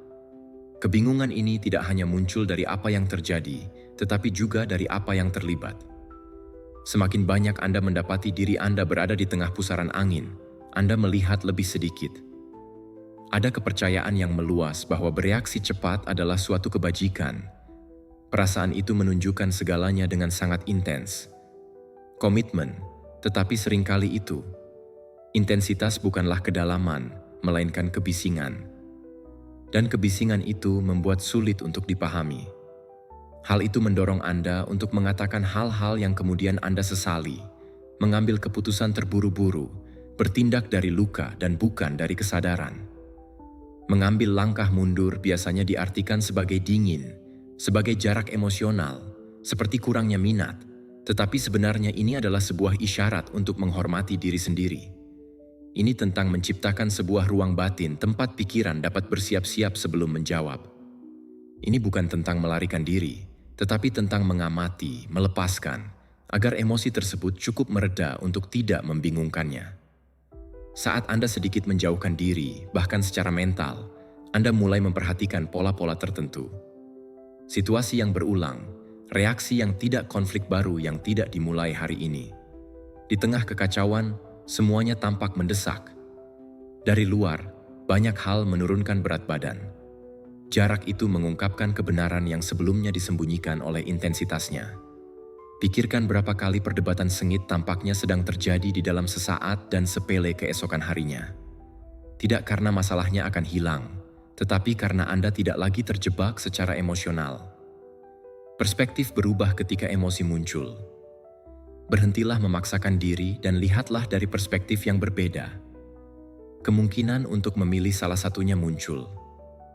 Kebingungan ini tidak hanya muncul dari apa yang terjadi, tetapi juga dari apa yang terlibat. Semakin banyak Anda mendapati diri Anda berada di tengah pusaran angin, Anda melihat lebih sedikit. Ada kepercayaan yang meluas bahwa bereaksi cepat adalah suatu kebajikan. Perasaan itu menunjukkan segalanya dengan sangat intens. Komitmen, tetapi seringkali itu. Intensitas bukanlah kedalaman, melainkan kebisingan. Dan kebisingan itu membuat sulit untuk dipahami. Hal itu mendorong Anda untuk mengatakan hal-hal yang kemudian Anda sesali, mengambil keputusan terburu-buru, bertindak dari luka dan bukan dari kesadaran. Mengambil langkah mundur biasanya diartikan sebagai dingin, sebagai jarak emosional, seperti kurangnya minat, tetapi sebenarnya ini adalah sebuah isyarat untuk menghormati diri sendiri. Ini tentang menciptakan sebuah ruang batin tempat pikiran dapat bersiap-siap sebelum menjawab. Ini bukan tentang melarikan diri, tetapi tentang mengamati, melepaskan, agar emosi tersebut cukup mereda untuk tidak membingungkannya. Saat Anda sedikit menjauhkan diri, bahkan secara mental, Anda mulai memperhatikan pola-pola tertentu. Situasi yang berulang, reaksi yang tidak konflik baru yang tidak dimulai hari ini. Di tengah kekacauan, semuanya tampak mendesak. Dari luar, banyak hal menurunkan berat badan. Jarak itu mengungkapkan kebenaran yang sebelumnya disembunyikan oleh intensitasnya. Pikirkan berapa kali perdebatan sengit tampaknya sedang terjadi di dalam sesaat dan sepele keesokan harinya. Tidak karena masalahnya akan hilang, tetapi karena Anda tidak lagi terjebak secara emosional. Perspektif berubah ketika emosi muncul. Berhentilah memaksakan diri dan lihatlah dari perspektif yang berbeda. Kemungkinan untuk memilih salah satunya muncul.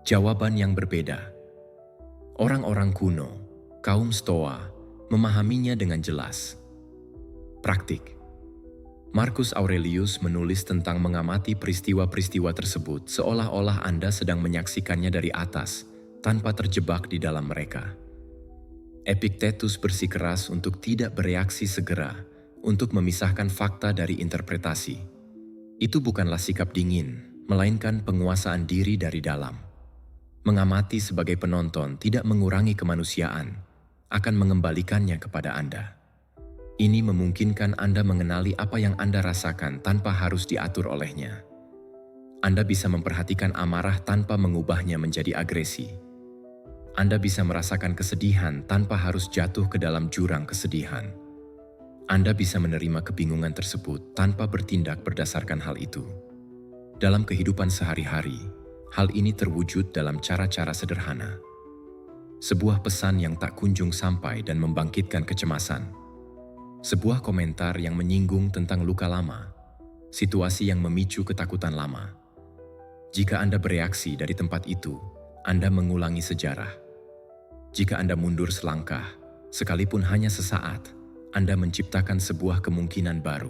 Jawaban yang berbeda. Orang-orang kuno, kaum Stoa, memahaminya dengan jelas. Praktik. Marcus Aurelius menulis tentang mengamati peristiwa-peristiwa tersebut seolah-olah Anda sedang menyaksikannya dari atas, tanpa terjebak di dalam mereka. Epictetus bersikeras untuk tidak bereaksi segera, untuk memisahkan fakta dari interpretasi. Itu bukanlah sikap dingin, melainkan penguasaan diri dari dalam. Mengamati sebagai penonton tidak mengurangi kemanusiaan, akan mengembalikannya kepada Anda. Ini memungkinkan Anda mengenali apa yang Anda rasakan tanpa harus diatur olehnya. Anda bisa memperhatikan amarah tanpa mengubahnya menjadi agresi. Anda bisa merasakan kesedihan tanpa harus jatuh ke dalam jurang kesedihan. Anda bisa menerima kebingungan tersebut tanpa bertindak berdasarkan hal itu. Dalam kehidupan sehari-hari, hal ini terwujud dalam cara-cara sederhana. Sebuah pesan yang tak kunjung sampai dan membangkitkan kecemasan. Sebuah komentar yang menyinggung tentang luka lama, situasi yang memicu ketakutan lama. Jika Anda bereaksi dari tempat itu, Anda mengulangi sejarah. Jika Anda mundur selangkah, sekalipun hanya sesaat, Anda menciptakan sebuah kemungkinan baru.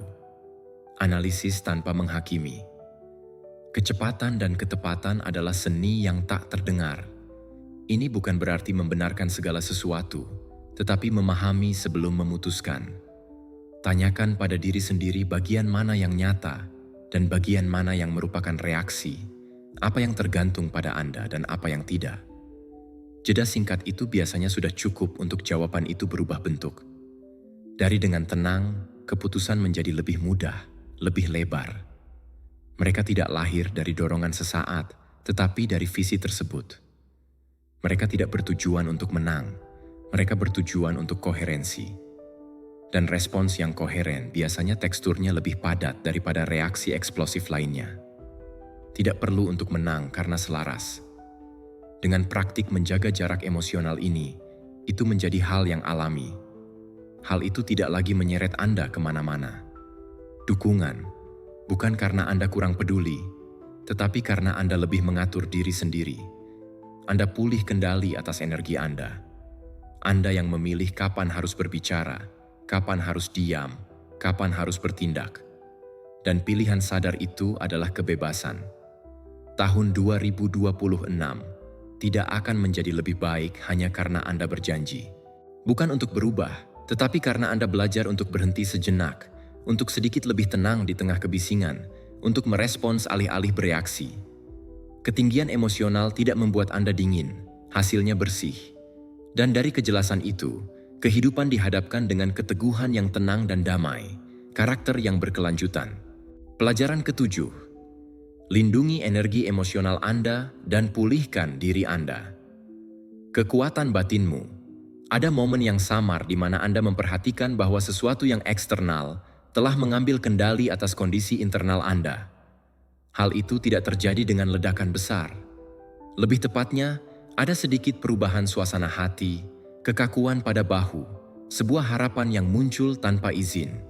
Analisis tanpa menghakimi. Kecepatan dan ketepatan adalah seni yang tak terdengar. Ini bukan berarti membenarkan segala sesuatu, tetapi memahami sebelum memutuskan. Tanyakan pada diri sendiri bagian mana yang nyata dan bagian mana yang merupakan reaksi, apa yang tergantung pada Anda dan apa yang tidak. Jeda singkat itu biasanya sudah cukup untuk jawaban itu berubah bentuk. Dari dengan tenang, keputusan menjadi lebih mudah, lebih lebar. Mereka tidak lahir dari dorongan sesaat, tetapi dari visi tersebut. Mereka tidak bertujuan untuk menang, mereka bertujuan untuk koherensi. Dan respons yang koheren biasanya teksturnya lebih padat daripada reaksi eksplosif lainnya. Tidak perlu untuk menang karena selaras. Dengan praktik menjaga jarak emosional ini, itu menjadi hal yang alami. Hal itu tidak lagi menyeret Anda kemana-mana. Dukungan, bukan karena Anda kurang peduli, tetapi karena Anda lebih mengatur diri sendiri. Anda pulih kendali atas energi Anda. Anda yang memilih kapan harus berbicara, kapan harus diam, kapan harus bertindak. Dan pilihan sadar itu adalah kebebasan. Tahun 2026 tidak akan menjadi lebih baik hanya karena Anda berjanji. Bukan untuk berubah, tetapi karena Anda belajar untuk berhenti sejenak, untuk sedikit lebih tenang di tengah kebisingan, untuk merespons alih-alih bereaksi. Ketinggian emosional tidak membuat Anda dingin, hasilnya bersih. Dan dari kejelasan itu, kehidupan dihadapkan dengan keteguhan yang tenang dan damai, karakter yang berkelanjutan. Pelajaran ketujuh, lindungi energi emosional Anda dan pulihkan diri Anda. Kekuatan batinmu. Ada momen yang samar di mana Anda memperhatikan bahwa sesuatu yang eksternal telah mengambil kendali atas kondisi internal Anda. Hal itu tidak terjadi dengan ledakan besar. Lebih tepatnya, ada sedikit perubahan suasana hati, kekakuan pada bahu, sebuah harapan yang muncul tanpa izin.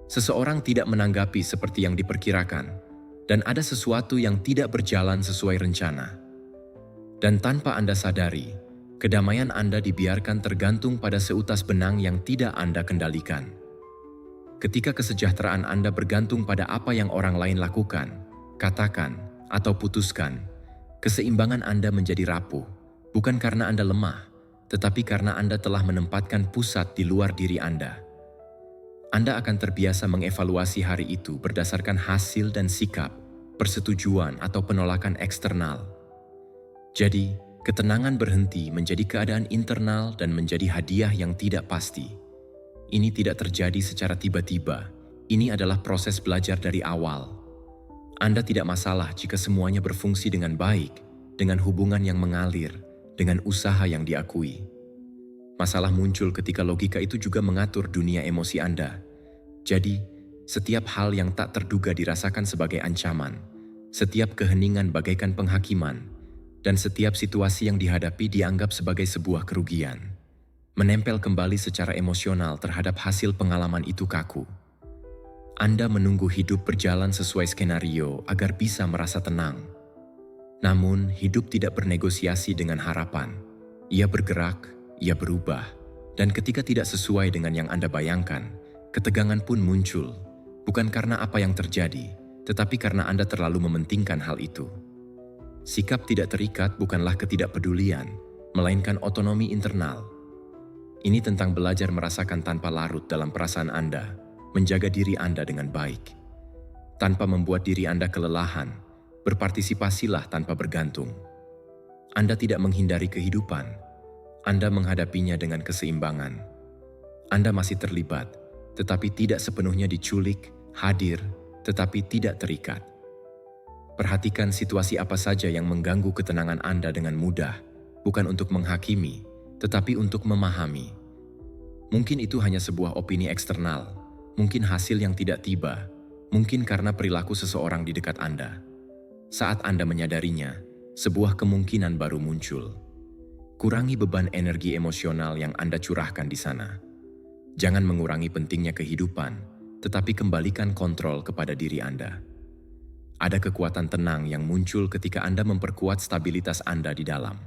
Seseorang tidak menanggapi seperti yang diperkirakan, dan ada sesuatu yang tidak berjalan sesuai rencana. Dan tanpa Anda sadari, kedamaian Anda dibiarkan tergantung pada seutas benang yang tidak Anda kendalikan. Ketika kesejahteraan Anda bergantung pada apa yang orang lain lakukan, katakan, atau putuskan, keseimbangan Anda menjadi rapuh, bukan karena Anda lemah, tetapi karena Anda telah menempatkan pusat di luar diri Anda. Anda akan terbiasa mengevaluasi hari itu berdasarkan hasil dan sikap, persetujuan atau penolakan eksternal. Jadi, ketenangan berhenti menjadi keadaan internal dan menjadi hadiah yang tidak pasti. Ini tidak terjadi secara tiba-tiba, ini adalah proses belajar dari awal. Anda tidak masalah jika semuanya berfungsi dengan baik, dengan hubungan yang mengalir, dengan usaha yang diakui. Masalah muncul ketika logika itu juga mengatur dunia emosi Anda. Jadi, setiap hal yang tak terduga dirasakan sebagai ancaman, setiap keheningan bagaikan penghakiman, dan setiap situasi yang dihadapi dianggap sebagai sebuah kerugian. menempel kembali secara emosional terhadap hasil pengalaman itu kaku. Anda menunggu hidup berjalan sesuai skenario agar bisa merasa tenang. Namun, hidup tidak bernegosiasi dengan harapan. Ia bergerak, ia berubah, dan ketika tidak sesuai dengan yang Anda bayangkan, ketegangan pun muncul, bukan karena apa yang terjadi, tetapi karena Anda terlalu mementingkan hal itu. Sikap tidak terikat bukanlah ketidakpedulian, melainkan otonomi internal. Ini tentang belajar merasakan tanpa larut dalam perasaan Anda, menjaga diri Anda dengan baik. Tanpa membuat diri Anda kelelahan, berpartisipasilah tanpa bergantung. Anda tidak menghindari kehidupan, Anda menghadapinya dengan keseimbangan. Anda masih terlibat, tetapi tidak sepenuhnya diculik, hadir, tetapi tidak terikat. Perhatikan situasi apa saja yang mengganggu ketenangan Anda dengan mudah, bukan untuk menghakimi, tetapi untuk memahami. Mungkin itu hanya sebuah opini eksternal, mungkin hasil yang tidak tiba, mungkin karena perilaku seseorang di dekat Anda. Saat Anda menyadarinya, sebuah kemungkinan baru muncul. Kurangi beban energi emosional yang Anda curahkan di sana. Jangan mengurangi pentingnya kehidupan, tetapi kembalikan kontrol kepada diri Anda. Ada kekuatan tenang yang muncul ketika Anda memperkuat stabilitas Anda di dalam.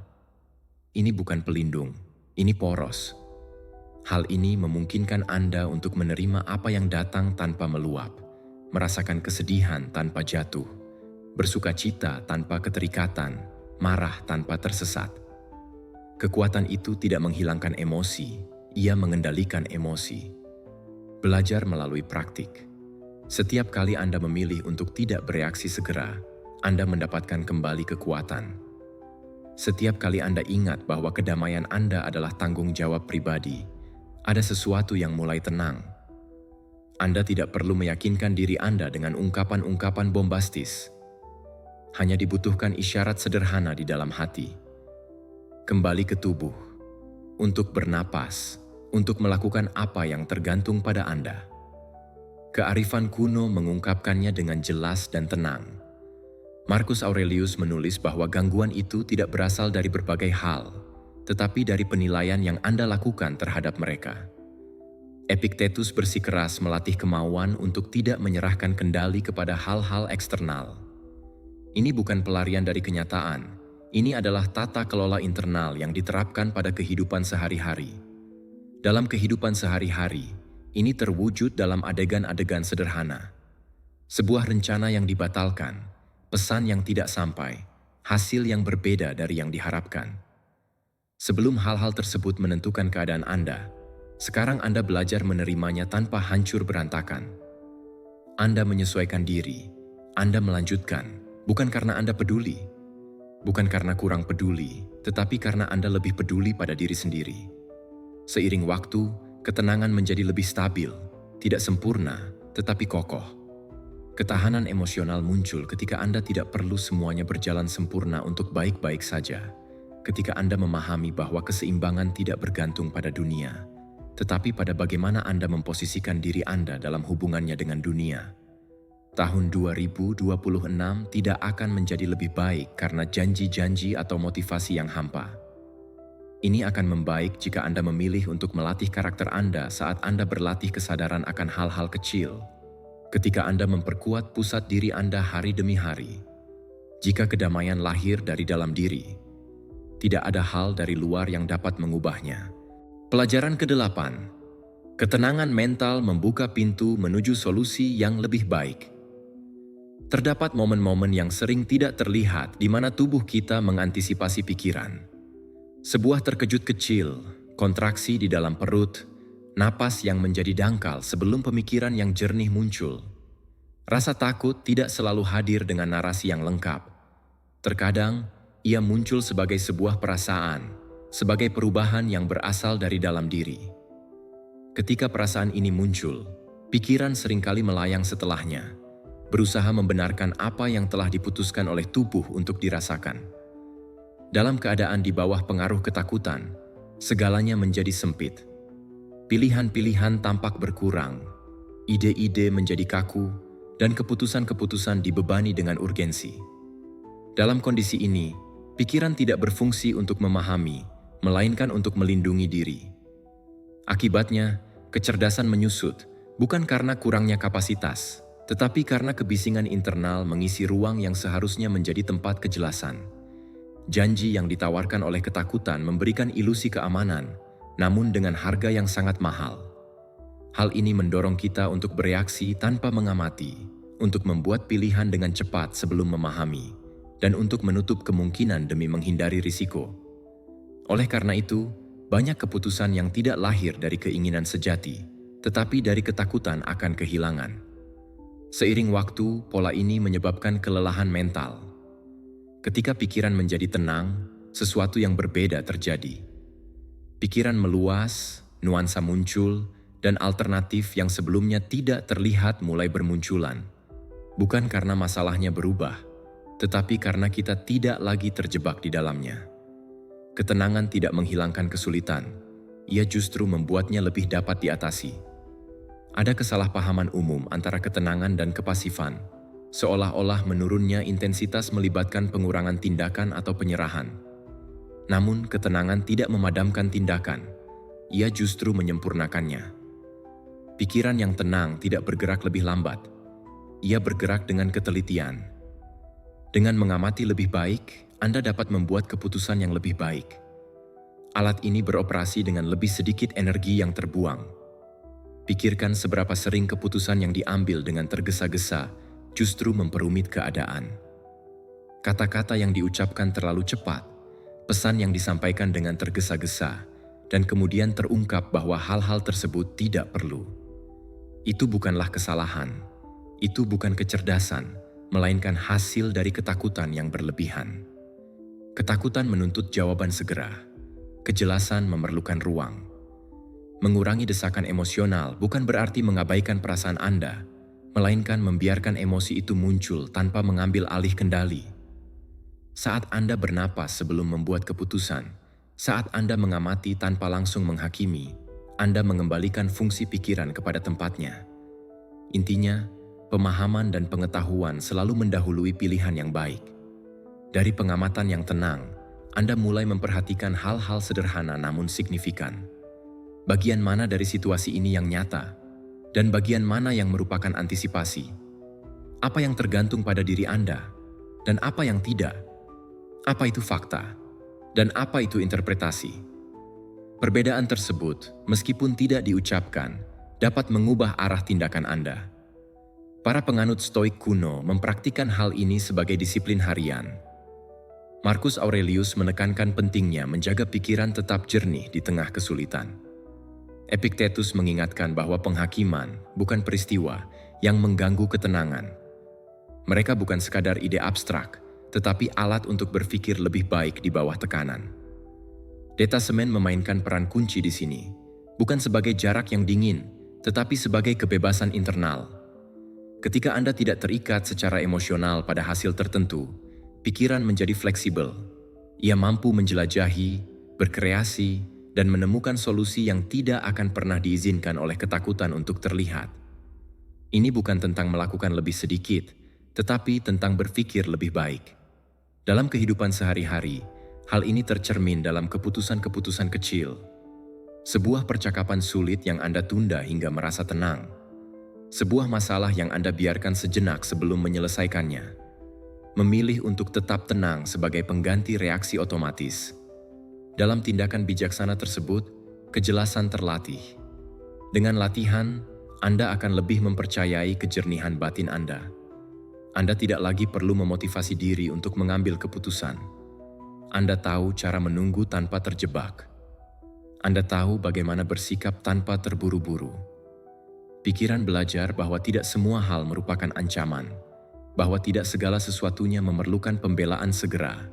Ini bukan pelindung, ini poros. Hal ini memungkinkan Anda untuk menerima apa yang datang tanpa meluap, merasakan kesedihan tanpa jatuh, bersukacita tanpa keterikatan, marah tanpa tersesat. Kekuatan itu tidak menghilangkan emosi, ia mengendalikan emosi. Belajar melalui praktik. Setiap kali Anda memilih untuk tidak bereaksi segera, Anda mendapatkan kembali kekuatan. Setiap kali Anda ingat bahwa kedamaian Anda adalah tanggung jawab pribadi, ada sesuatu yang mulai tenang. Anda tidak perlu meyakinkan diri Anda dengan ungkapan-ungkapan bombastis. Hanya dibutuhkan isyarat sederhana di dalam hati. Kembali ke tubuh, untuk bernapas, untuk melakukan apa yang tergantung pada Anda. Kearifan kuno mengungkapkannya dengan jelas dan tenang. Marcus Aurelius menulis bahwa gangguan itu tidak berasal dari berbagai hal, tetapi dari penilaian yang Anda lakukan terhadap mereka. Epictetus bersikeras melatih kemauan untuk tidak menyerahkan kendali kepada hal-hal eksternal. Ini bukan pelarian dari kenyataan, ini adalah tata kelola internal yang diterapkan pada kehidupan sehari-hari. Dalam kehidupan sehari-hari, ini terwujud dalam adegan-adegan sederhana. Sebuah rencana yang dibatalkan, pesan yang tidak sampai, hasil yang berbeda dari yang diharapkan. Sebelum hal-hal tersebut menentukan keadaan Anda, sekarang Anda belajar menerimanya tanpa hancur berantakan. Anda menyesuaikan diri, Anda melanjutkan, bukan karena Anda peduli, bukan karena kurang peduli, tetapi karena Anda lebih peduli pada diri sendiri. Seiring waktu, ketenangan menjadi lebih stabil, tidak sempurna, tetapi kokoh. Ketahanan emosional muncul ketika Anda tidak perlu semuanya berjalan sempurna untuk baik-baik saja. Ketika Anda memahami bahwa keseimbangan tidak bergantung pada dunia, tetapi pada bagaimana Anda memposisikan diri Anda dalam hubungannya dengan dunia. Tahun 2026 tidak akan menjadi lebih baik karena janji-janji atau motivasi yang hampa. Ini akan membaik jika Anda memilih untuk melatih karakter Anda saat Anda berlatih kesadaran akan hal-hal kecil. Ketika Anda memperkuat pusat diri Anda hari demi hari. Jika kedamaian lahir dari dalam diri, tidak ada hal dari luar yang dapat mengubahnya. Pelajaran ke-8. Ketenangan mental membuka pintu menuju solusi yang lebih baik. Terdapat momen-momen yang sering tidak terlihat di mana tubuh kita mengantisipasi pikiran. Sebuah terkejut kecil, kontraksi di dalam perut, napas yang menjadi dangkal sebelum pemikiran yang jernih muncul. Rasa takut tidak selalu hadir dengan narasi yang lengkap. Terkadang, ia muncul sebagai sebuah perasaan, sebagai perubahan yang berasal dari dalam diri. Ketika perasaan ini muncul, pikiran seringkali melayang setelahnya, berusaha membenarkan apa yang telah diputuskan oleh tubuh untuk dirasakan. Dalam keadaan di bawah pengaruh ketakutan, segalanya menjadi sempit. Pilihan-pilihan tampak berkurang, ide-ide menjadi kaku, dan keputusan-keputusan dibebani dengan urgensi. Dalam kondisi ini, pikiran tidak berfungsi untuk memahami, melainkan untuk melindungi diri. Akibatnya, kecerdasan menyusut, bukan karena kurangnya kapasitas, tetapi karena kebisingan internal mengisi ruang yang seharusnya menjadi tempat kejelasan. Janji yang ditawarkan oleh ketakutan memberikan ilusi keamanan, namun dengan harga yang sangat mahal. Hal ini mendorong kita untuk bereaksi tanpa mengamati, untuk membuat pilihan dengan cepat sebelum memahami, dan untuk menutup kemungkinan demi menghindari risiko. Oleh karena itu, banyak keputusan yang tidak lahir dari keinginan sejati, tetapi dari ketakutan akan kehilangan. Seiring waktu, pola ini menyebabkan kelelahan mental. Ketika pikiran menjadi tenang, sesuatu yang berbeda terjadi. Pikiran meluas, nuansa muncul, dan alternatif yang sebelumnya tidak terlihat mulai bermunculan. Bukan karena masalahnya berubah, tetapi karena kita tidak lagi terjebak di dalamnya. Ketenangan tidak menghilangkan kesulitan, ia justru membuatnya lebih dapat diatasi. Ada kesalahpahaman umum antara ketenangan dan kepasifan, seolah-olah menurunnya intensitas melibatkan pengurangan tindakan atau penyerahan. Namun, ketenangan tidak memadamkan tindakan, ia justru menyempurnakannya. Pikiran yang tenang tidak bergerak lebih lambat, ia bergerak dengan ketelitian. Dengan mengamati lebih baik, Anda dapat membuat keputusan yang lebih baik. Alat ini beroperasi dengan lebih sedikit energi yang terbuang. Pikirkan seberapa sering keputusan yang diambil dengan tergesa-gesa justru memperumit keadaan. Kata-kata yang diucapkan terlalu cepat, pesan yang disampaikan dengan tergesa-gesa, dan kemudian terungkap bahwa hal-hal tersebut tidak perlu. Itu bukanlah kesalahan, itu bukan kecerdasan, melainkan hasil dari ketakutan yang berlebihan. Ketakutan menuntut jawaban segera. Kejelasan memerlukan ruang. Mengurangi desakan emosional bukan berarti mengabaikan perasaan Anda, melainkan membiarkan emosi itu muncul tanpa mengambil alih kendali. Saat Anda bernapas sebelum membuat keputusan, saat Anda mengamati tanpa langsung menghakimi, Anda mengembalikan fungsi pikiran kepada tempatnya. Intinya, pemahaman dan pengetahuan selalu mendahului pilihan yang baik. Dari pengamatan yang tenang, Anda mulai memperhatikan hal-hal sederhana namun signifikan. Bagian mana dari situasi ini yang nyata, dan bagian mana yang merupakan antisipasi? Apa yang tergantung pada diri Anda, dan apa yang tidak? Apa itu fakta, dan apa itu interpretasi? Perbedaan tersebut, meskipun tidak diucapkan, dapat mengubah arah tindakan Anda. Para penganut Stoik kuno mempraktikkan hal ini sebagai disiplin harian. Marcus Aurelius menekankan pentingnya menjaga pikiran tetap jernih di tengah kesulitan. Epictetus mengingatkan bahwa penghakiman bukan peristiwa yang mengganggu ketenangan. Mereka bukan sekadar ide abstrak, tetapi alat untuk berpikir lebih baik di bawah tekanan. Detasemen memainkan peran kunci di sini, bukan sebagai jarak yang dingin, tetapi sebagai kebebasan internal. Ketika Anda tidak terikat secara emosional pada hasil tertentu, pikiran menjadi fleksibel. Ia mampu menjelajahi, berkreasi, dan menemukan solusi yang tidak akan pernah diizinkan oleh ketakutan untuk terlihat. Ini bukan tentang melakukan lebih sedikit, tetapi tentang berpikir lebih baik. Dalam kehidupan sehari-hari, hal ini tercermin dalam keputusan-keputusan kecil. Sebuah percakapan sulit yang Anda tunda hingga merasa tenang. Sebuah masalah yang Anda biarkan sejenak sebelum menyelesaikannya. Memilih untuk tetap tenang sebagai pengganti reaksi otomatis. Dalam tindakan bijaksana tersebut, kejelasan terlatih. Dengan latihan, Anda akan lebih mempercayai kejernihan batin Anda. Anda tidak lagi perlu memotivasi diri untuk mengambil keputusan. Anda tahu cara menunggu tanpa terjebak. Anda tahu bagaimana bersikap tanpa terburu-buru. Pikiran belajar bahwa tidak semua hal merupakan ancaman, bahwa tidak segala sesuatunya memerlukan pembelaan segera.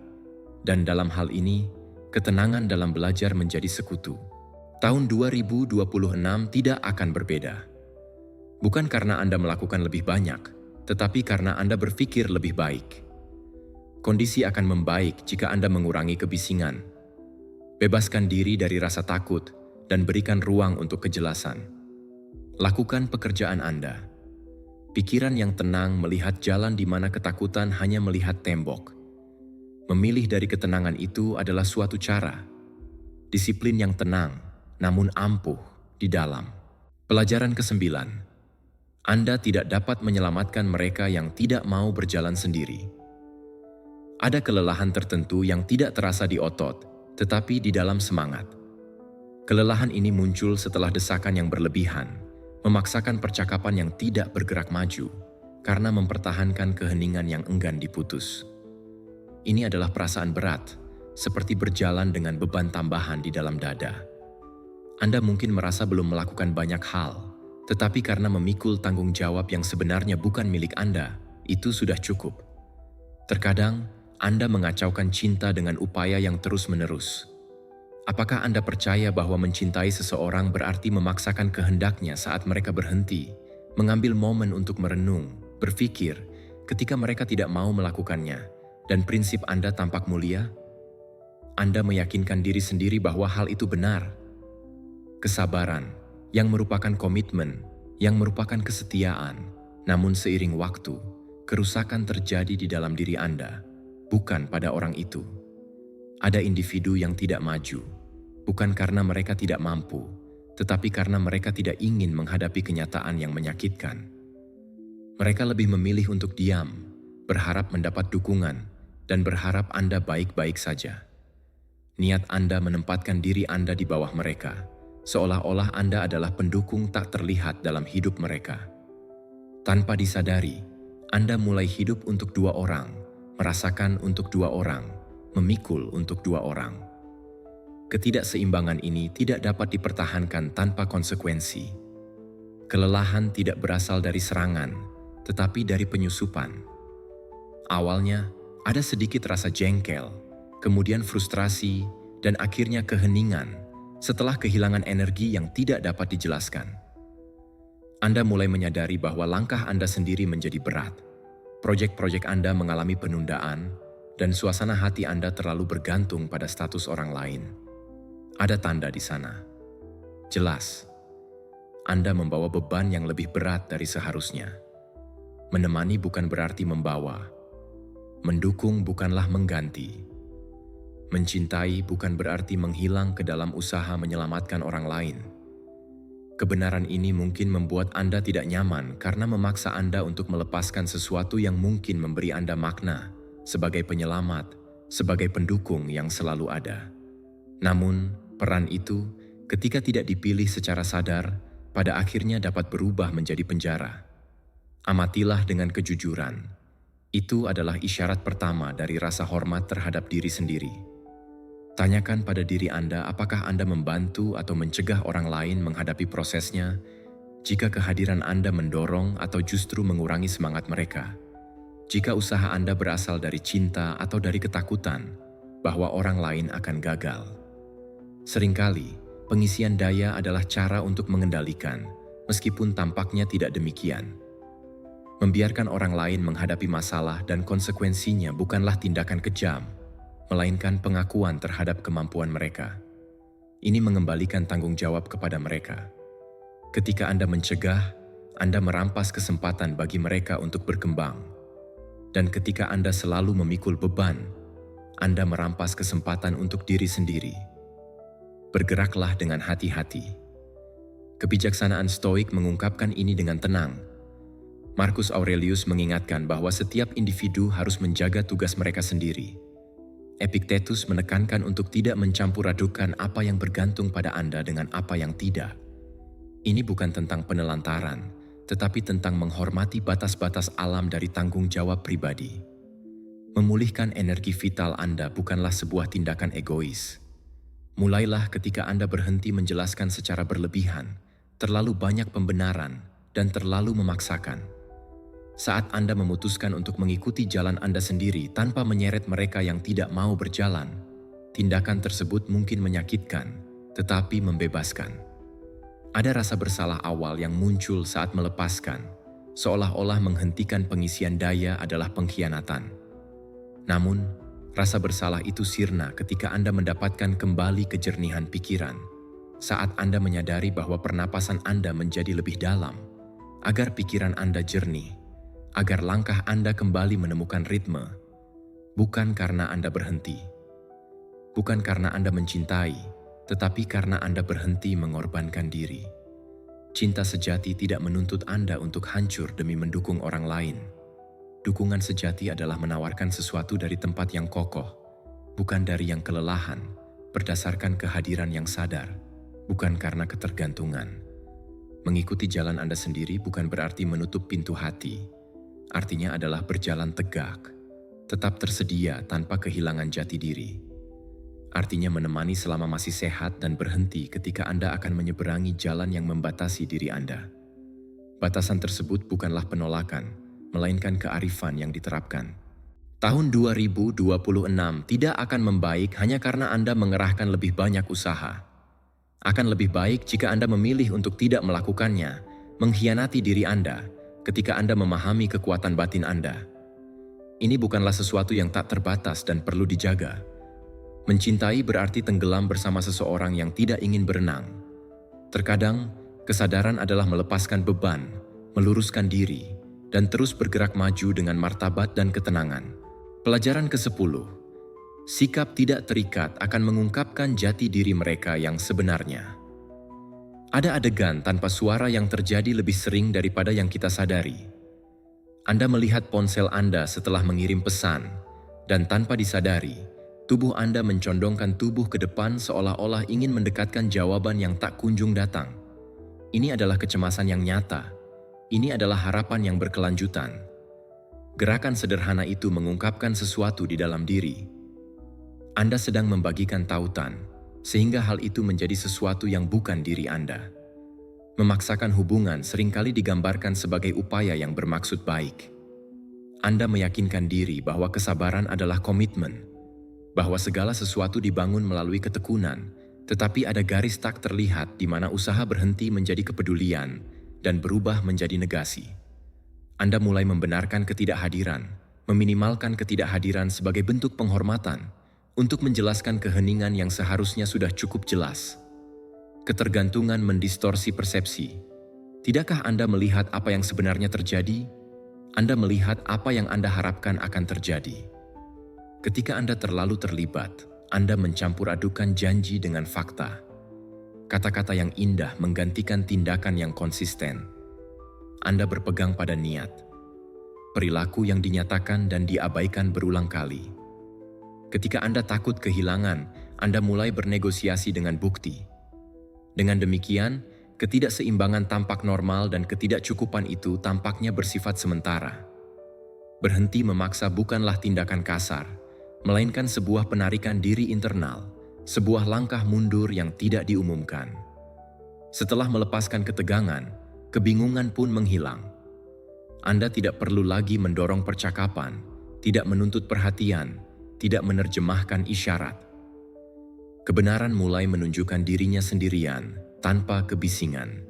Dan dalam hal ini, ketenangan dalam belajar menjadi sekutu. Tahun 2026 tidak akan berbeda. Bukan karena Anda melakukan lebih banyak, tetapi karena Anda berpikir lebih baik. Kondisi akan membaik jika Anda mengurangi kebisingan. Bebaskan diri dari rasa takut dan berikan ruang untuk kejelasan. Lakukan pekerjaan Anda. Pikiran yang tenang melihat jalan di mana ketakutan hanya melihat tembok. Memilih dari ketenangan itu adalah suatu cara. Disiplin yang tenang, namun ampuh. di dalam. Pelajaran ke-9. Anda tidak dapat menyelamatkan mereka yang tidak mau berjalan sendiri. Ada kelelahan tertentu yang tidak terasa di otot, tetapi di dalam semangat. Kelelahan ini muncul setelah desakan yang berlebihan, memaksakan percakapan yang tidak bergerak maju, karena mempertahankan keheningan yang enggan diputus. Ini adalah perasaan berat, seperti berjalan dengan beban tambahan di dalam dada. Anda mungkin merasa belum melakukan banyak hal, tetapi karena memikul tanggung jawab yang sebenarnya bukan milik Anda, itu sudah cukup. Terkadang, Anda mengacaukan cinta dengan upaya yang terus-menerus. Apakah Anda percaya bahwa mencintai seseorang berarti memaksakan kehendaknya saat mereka berhenti, mengambil momen untuk merenung, berpikir, ketika mereka tidak mau melakukannya, dan prinsip Anda tampak mulia? Anda meyakinkan diri sendiri bahwa hal itu benar. Kesabaran, yang merupakan komitmen, yang merupakan kesetiaan, namun seiring waktu, kerusakan terjadi di dalam diri Anda, bukan pada orang itu. Ada individu yang tidak maju, bukan karena mereka tidak mampu, tetapi karena mereka tidak ingin menghadapi kenyataan yang menyakitkan. Mereka lebih memilih untuk diam, berharap mendapat dukungan, dan berharap Anda baik-baik saja. Niat Anda menempatkan diri Anda di bawah mereka, seolah-olah Anda adalah pendukung tak terlihat dalam hidup mereka. Tanpa disadari, Anda mulai hidup untuk dua orang, merasakan untuk dua orang, memikul untuk dua orang. Ketidakseimbangan ini tidak dapat dipertahankan tanpa konsekuensi. Kelelahan tidak berasal dari serangan, tetapi dari penyusupan. Awalnya, ada sedikit rasa jengkel, kemudian frustrasi, dan akhirnya keheningan setelah kehilangan energi yang tidak dapat dijelaskan. Anda mulai menyadari bahwa langkah Anda sendiri menjadi berat. Proyek-proyek Anda mengalami penundaan, dan suasana hati Anda terlalu bergantung pada status orang lain. Ada tanda di sana. Jelas, Anda membawa beban yang lebih berat dari seharusnya. Menemani bukan berarti membawa. Mendukung bukanlah mengganti. Mencintai bukan berarti menghilang ke dalam usaha menyelamatkan orang lain. Kebenaran ini mungkin membuat Anda tidak nyaman karena memaksa Anda untuk melepaskan sesuatu yang mungkin memberi Anda makna, sebagai penyelamat, sebagai pendukung yang selalu ada. Namun, peran itu, ketika tidak dipilih secara sadar, pada akhirnya dapat berubah menjadi penjara. Amatilah dengan kejujuran. Itu adalah isyarat pertama dari rasa hormat terhadap diri sendiri. Tanyakan pada diri Anda apakah Anda membantu atau mencegah orang lain menghadapi prosesnya, jika kehadiran Anda mendorong atau justru mengurangi semangat mereka. Jika usaha Anda berasal dari cinta atau dari ketakutan bahwa orang lain akan gagal. Seringkali, pengisian daya adalah cara untuk mengendalikan, meskipun tampaknya tidak demikian. Membiarkan orang lain menghadapi masalah dan konsekuensinya bukanlah tindakan kejam, melainkan pengakuan terhadap kemampuan mereka. Ini mengembalikan tanggung jawab kepada mereka. Ketika Anda mencegah, Anda merampas kesempatan bagi mereka untuk berkembang. Dan ketika Anda selalu memikul beban, Anda merampas kesempatan untuk diri sendiri. Bergeraklah dengan hati-hati. Kebijaksanaan Stoik mengungkapkan ini dengan tenang. Marcus Aurelius mengingatkan bahwa setiap individu harus menjaga tugas mereka sendiri. Epictetus menekankan untuk tidak mencampur adukan apa yang bergantung pada Anda dengan apa yang tidak. Ini bukan tentang penelantaran, tetapi tentang menghormati batas-batas alam dari tanggung jawab pribadi. Memulihkan energi vital Anda bukanlah sebuah tindakan egois. Mulailah ketika Anda berhenti menjelaskan secara berlebihan, terlalu banyak pembenaran, dan terlalu memaksakan. Saat Anda memutuskan untuk mengikuti jalan Anda sendiri tanpa menyeret mereka yang tidak mau berjalan, tindakan tersebut mungkin menyakitkan, tetapi membebaskan. Ada rasa bersalah awal yang muncul saat melepaskan, seolah-olah menghentikan pengisian daya adalah pengkhianatan. Namun, rasa bersalah itu sirna ketika Anda mendapatkan kembali kejernihan pikiran, saat Anda menyadari bahwa pernapasan Anda menjadi lebih dalam, agar pikiran Anda jernih, agar langkah Anda kembali menemukan ritme, bukan karena Anda berhenti, bukan karena Anda mencintai, tetapi karena Anda berhenti mengorbankan diri. Cinta sejati tidak menuntut Anda untuk hancur demi mendukung orang lain. Dukungan sejati adalah menawarkan sesuatu dari tempat yang kokoh, bukan dari yang kelelahan, berdasarkan kehadiran yang sadar, bukan karena ketergantungan. Mengikuti jalan Anda sendiri bukan berarti menutup pintu hati. Artinya adalah berjalan tegak, tetap tersedia tanpa kehilangan jati diri. Artinya menemani selama masih sehat dan berhenti ketika Anda akan menyeberangi jalan yang membatasi diri Anda. Batasan tersebut bukanlah penolakan, melainkan kearifan yang diterapkan. Tahun 2026 tidak akan membaik hanya karena Anda mengerahkan lebih banyak usaha. Akan lebih baik jika Anda memilih untuk tidak melakukannya, mengkhianati diri Anda ketika Anda memahami kekuatan batin Anda. Ini bukanlah sesuatu yang tak terbatas dan perlu dijaga. Mencintai berarti tenggelam bersama seseorang yang tidak ingin berenang. Terkadang, kesadaran adalah melepaskan beban, meluruskan diri, dan terus bergerak maju dengan martabat dan ketenangan. Pelajaran ke-10. Sikap tidak terikat akan mengungkapkan jati diri mereka yang sebenarnya. Ada adegan tanpa suara yang terjadi lebih sering daripada yang kita sadari. Anda melihat ponsel Anda setelah mengirim pesan, dan tanpa disadari, tubuh Anda mencondongkan tubuh ke depan seolah-olah ingin mendekatkan jawaban yang tak kunjung datang. Ini adalah kecemasan yang nyata. Ini adalah harapan yang berkelanjutan. Gerakan sederhana itu mengungkapkan sesuatu di dalam diri. Anda sedang membagikan tautan, sehingga hal itu menjadi sesuatu yang bukan diri Anda. Memaksakan hubungan seringkali digambarkan sebagai upaya yang bermaksud baik. Anda meyakinkan diri bahwa kesabaran adalah komitmen, bahwa segala sesuatu dibangun melalui ketekunan, tetapi ada garis tak terlihat di mana usaha berhenti menjadi kepedulian dan berubah menjadi negasi. Anda mulai membenarkan ketidakhadiran, meminimalkan ketidakhadiran sebagai bentuk penghormatan untuk menjelaskan keheningan yang seharusnya sudah cukup jelas. Ketergantungan mendistorsi persepsi. Tidakkah Anda melihat apa yang sebenarnya terjadi? Anda melihat apa yang Anda harapkan akan terjadi. Ketika Anda terlalu terlibat, Anda mencampur adukan janji dengan fakta. Kata-kata yang indah menggantikan tindakan yang konsisten. Anda berpegang pada niat. Perilaku yang dinyatakan dan diabaikan berulang kali. Ketika Anda takut kehilangan, Anda mulai bernegosiasi dengan bukti. Dengan demikian, ketidakseimbangan tampak normal dan ketidakcukupan itu tampaknya bersifat sementara. Berhenti memaksa bukanlah tindakan kasar, melainkan sebuah penarikan diri internal, sebuah langkah mundur yang tidak diumumkan. Setelah melepaskan ketegangan, kebingungan pun menghilang. Anda tidak perlu lagi mendorong percakapan, tidak menuntut perhatian, tidak menerjemahkan isyarat. Kebenaran mulai menunjukkan dirinya sendirian, tanpa kebisingan.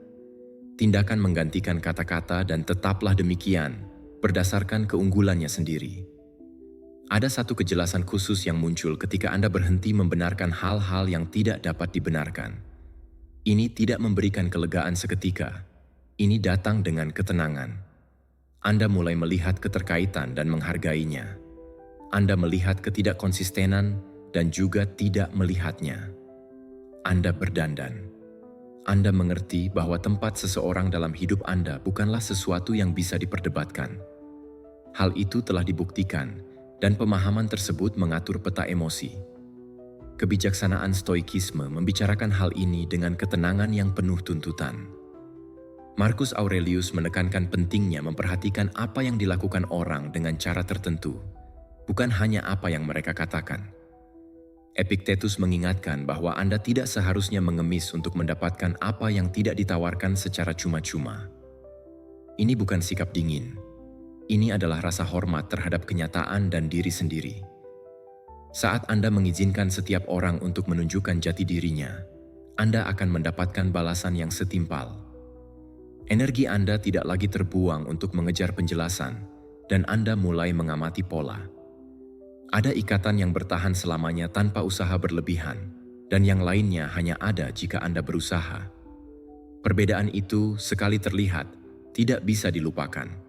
Tindakan menggantikan kata-kata dan tetaplah demikian, berdasarkan keunggulannya sendiri. Ada satu kejelasan khusus yang muncul ketika Anda berhenti membenarkan hal-hal yang tidak dapat dibenarkan. Ini tidak memberikan kelegaan seketika. Ini datang dengan ketenangan. Anda mulai melihat keterkaitan dan menghargainya. Anda melihat ketidakkonsistenan dan juga tidak melihatnya. Anda berdandan. Anda mengerti bahwa tempat seseorang dalam hidup Anda bukanlah sesuatu yang bisa diperdebatkan. Hal itu telah dibuktikan, dan pemahaman tersebut mengatur peta emosi. Kebijaksanaan stoikisme membicarakan hal ini dengan ketenangan yang penuh tuntutan. Marcus Aurelius menekankan pentingnya memperhatikan apa yang dilakukan orang dengan cara tertentu, bukan hanya apa yang mereka katakan. Epictetus mengingatkan bahwa Anda tidak seharusnya mengemis untuk mendapatkan apa yang tidak ditawarkan secara cuma-cuma. Ini bukan sikap dingin. Ini adalah rasa hormat terhadap kenyataan dan diri sendiri. Saat Anda mengizinkan setiap orang untuk menunjukkan jati dirinya, Anda akan mendapatkan balasan yang setimpal. Energi Anda tidak lagi terbuang untuk mengejar penjelasan, dan Anda mulai mengamati pola. Ada ikatan yang bertahan selamanya tanpa usaha berlebihan, dan yang lainnya hanya ada jika Anda berusaha. Perbedaan itu, sekali terlihat, tidak bisa dilupakan.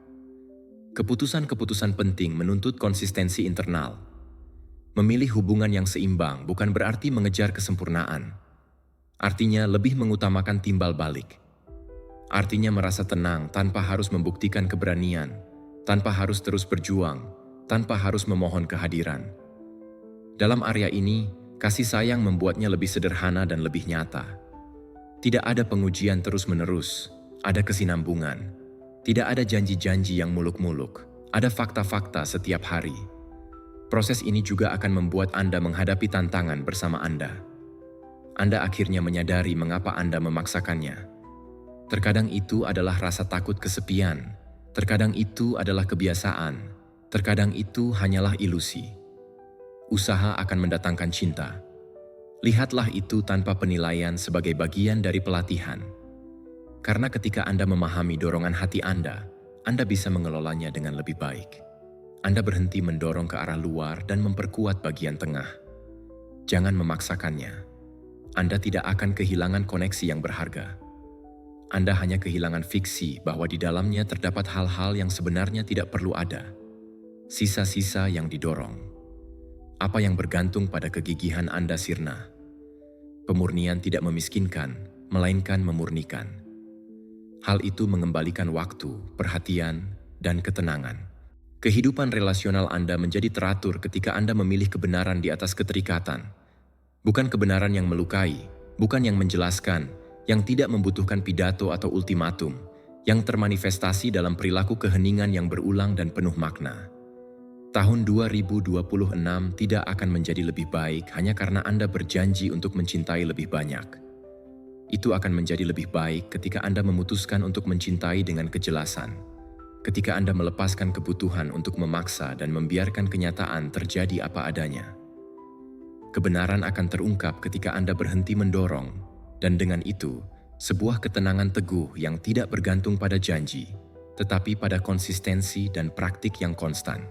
Keputusan-keputusan penting menuntut konsistensi internal. Memilih hubungan yang seimbang bukan berarti mengejar kesempurnaan. Artinya lebih mengutamakan timbal balik. Artinya merasa tenang tanpa harus membuktikan keberanian, tanpa harus terus berjuang, tanpa harus memohon kehadiran. Dalam area ini, kasih sayang membuatnya lebih sederhana dan lebih nyata. Tidak ada pengujian terus-menerus, ada kesinambungan. Tidak ada janji-janji yang muluk-muluk, ada fakta-fakta setiap hari. Proses ini juga akan membuat Anda menghadapi tantangan bersama Anda. Anda akhirnya menyadari mengapa Anda memaksakannya. Terkadang itu adalah rasa takut kesepian, terkadang itu adalah kebiasaan, terkadang itu hanyalah ilusi. Usaha akan mendatangkan cinta. Lihatlah itu tanpa penilaian sebagai bagian dari pelatihan. Karena ketika Anda memahami dorongan hati Anda bisa mengelolanya dengan lebih baik. Anda berhenti mendorong ke arah luar dan memperkuat bagian tengah. Jangan memaksakannya. Anda tidak akan kehilangan koneksi yang berharga. Anda hanya kehilangan fiksi bahwa di dalamnya terdapat hal-hal yang sebenarnya tidak perlu ada. Sisa-sisa yang didorong. Apa yang bergantung pada kegigihan Anda sirna. Pemurnian tidak memiskinkan, melainkan memurnikan. Hal itu mengembalikan waktu, perhatian, dan ketenangan. Kehidupan relasional Anda menjadi teratur ketika Anda memilih kebenaran di atas keterikatan. Bukan kebenaran yang melukai, bukan yang menjelaskan, yang tidak membutuhkan pidato atau ultimatum, yang termanifestasi dalam perilaku keheningan yang berulang dan penuh makna. Tahun 2026 tidak akan menjadi lebih baik hanya karena Anda berjanji untuk mencintai lebih banyak. Itu akan menjadi lebih baik ketika Anda memutuskan untuk mencintai dengan kejelasan. Ketika Anda melepaskan kebutuhan untuk memaksa dan membiarkan kenyataan terjadi apa adanya. Kebenaran akan terungkap ketika Anda berhenti mendorong, dan dengan itu, sebuah ketenangan teguh yang tidak bergantung pada janji, tetapi pada konsistensi dan praktik yang konstan.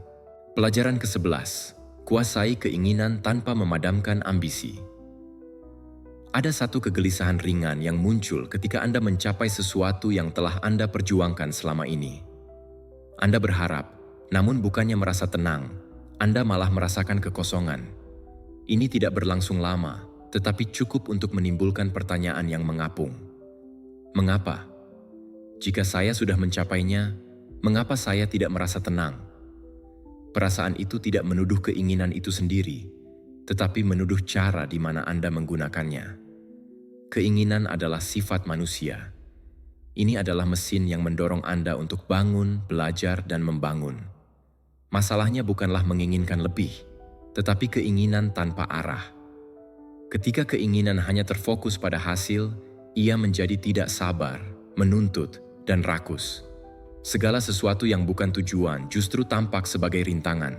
Pelajaran ke-11, kuasai keinginan tanpa memadamkan ambisi. Ada satu kegelisahan ringan yang muncul ketika Anda mencapai sesuatu yang telah Anda perjuangkan selama ini. Anda berharap, namun bukannya merasa tenang, Anda malah merasakan kekosongan. Ini tidak berlangsung lama, tetapi cukup untuk menimbulkan pertanyaan yang mengapung. Mengapa? Jika saya sudah mencapainya, mengapa saya tidak merasa tenang? Perasaan itu tidak menuduh keinginan itu sendiri, tetapi menuduh cara di mana Anda menggunakannya. Keinginan adalah sifat manusia. Ini adalah mesin yang mendorong Anda untuk bangun, belajar, dan membangun. Masalahnya bukanlah menginginkan lebih, tetapi keinginan tanpa arah. Ketika keinginan hanya terfokus pada hasil, ia menjadi tidak sabar, menuntut, dan rakus. Segala sesuatu yang bukan tujuan justru tampak sebagai rintangan.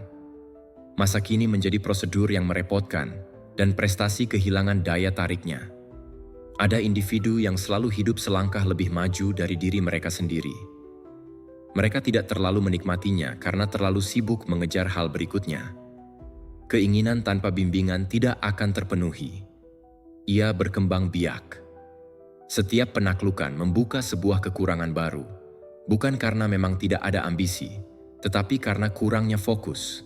Masa kini menjadi prosedur yang merepotkan, dan prestasi kehilangan daya tariknya. Ada individu yang selalu hidup selangkah lebih maju dari diri mereka sendiri. Mereka tidak terlalu menikmatinya karena terlalu sibuk mengejar hal berikutnya. Keinginan tanpa bimbingan tidak akan terpenuhi. Ia berkembang biak. Setiap penaklukan membuka sebuah kekurangan baru. Bukan karena memang tidak ada ambisi, tetapi karena kurangnya fokus.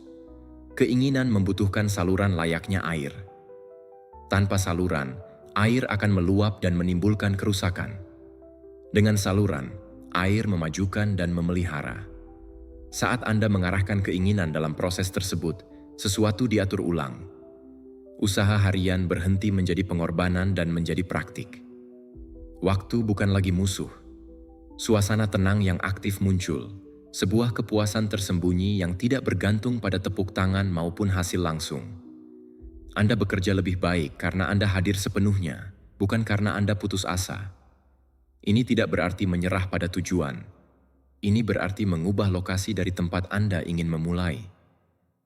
Keinginan membutuhkan saluran layaknya air. Tanpa saluran, air akan meluap dan menimbulkan kerusakan. Dengan saluran, air memajukan dan memelihara. Saat Anda mengarahkan keinginan dalam proses tersebut, sesuatu diatur ulang. Usaha harian berhenti menjadi pengorbanan dan menjadi praktik. Waktu bukan lagi musuh. Suasana tenang yang aktif muncul, sebuah kepuasan tersembunyi yang tidak bergantung pada tepuk tangan maupun hasil langsung. Anda bekerja lebih baik karena Anda hadir sepenuhnya, bukan karena Anda putus asa. Ini tidak berarti menyerah pada tujuan. Ini berarti mengubah lokasi dari tempat Anda ingin memulai.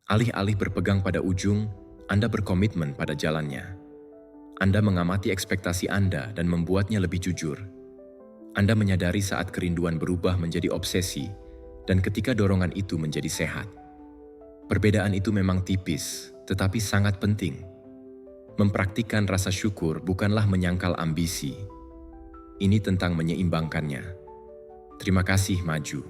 Alih-alih berpegang pada ujung, Anda berkomitmen pada jalannya. Anda mengamati ekspektasi Anda dan membuatnya lebih jujur. Anda menyadari saat kerinduan berubah menjadi obsesi, dan ketika dorongan itu menjadi sehat. Perbedaan itu memang tipis, tetapi sangat penting. Mempraktikkan rasa syukur bukanlah menyangkal ambisi. Ini tentang menyeimbangkannya. Terima kasih maju.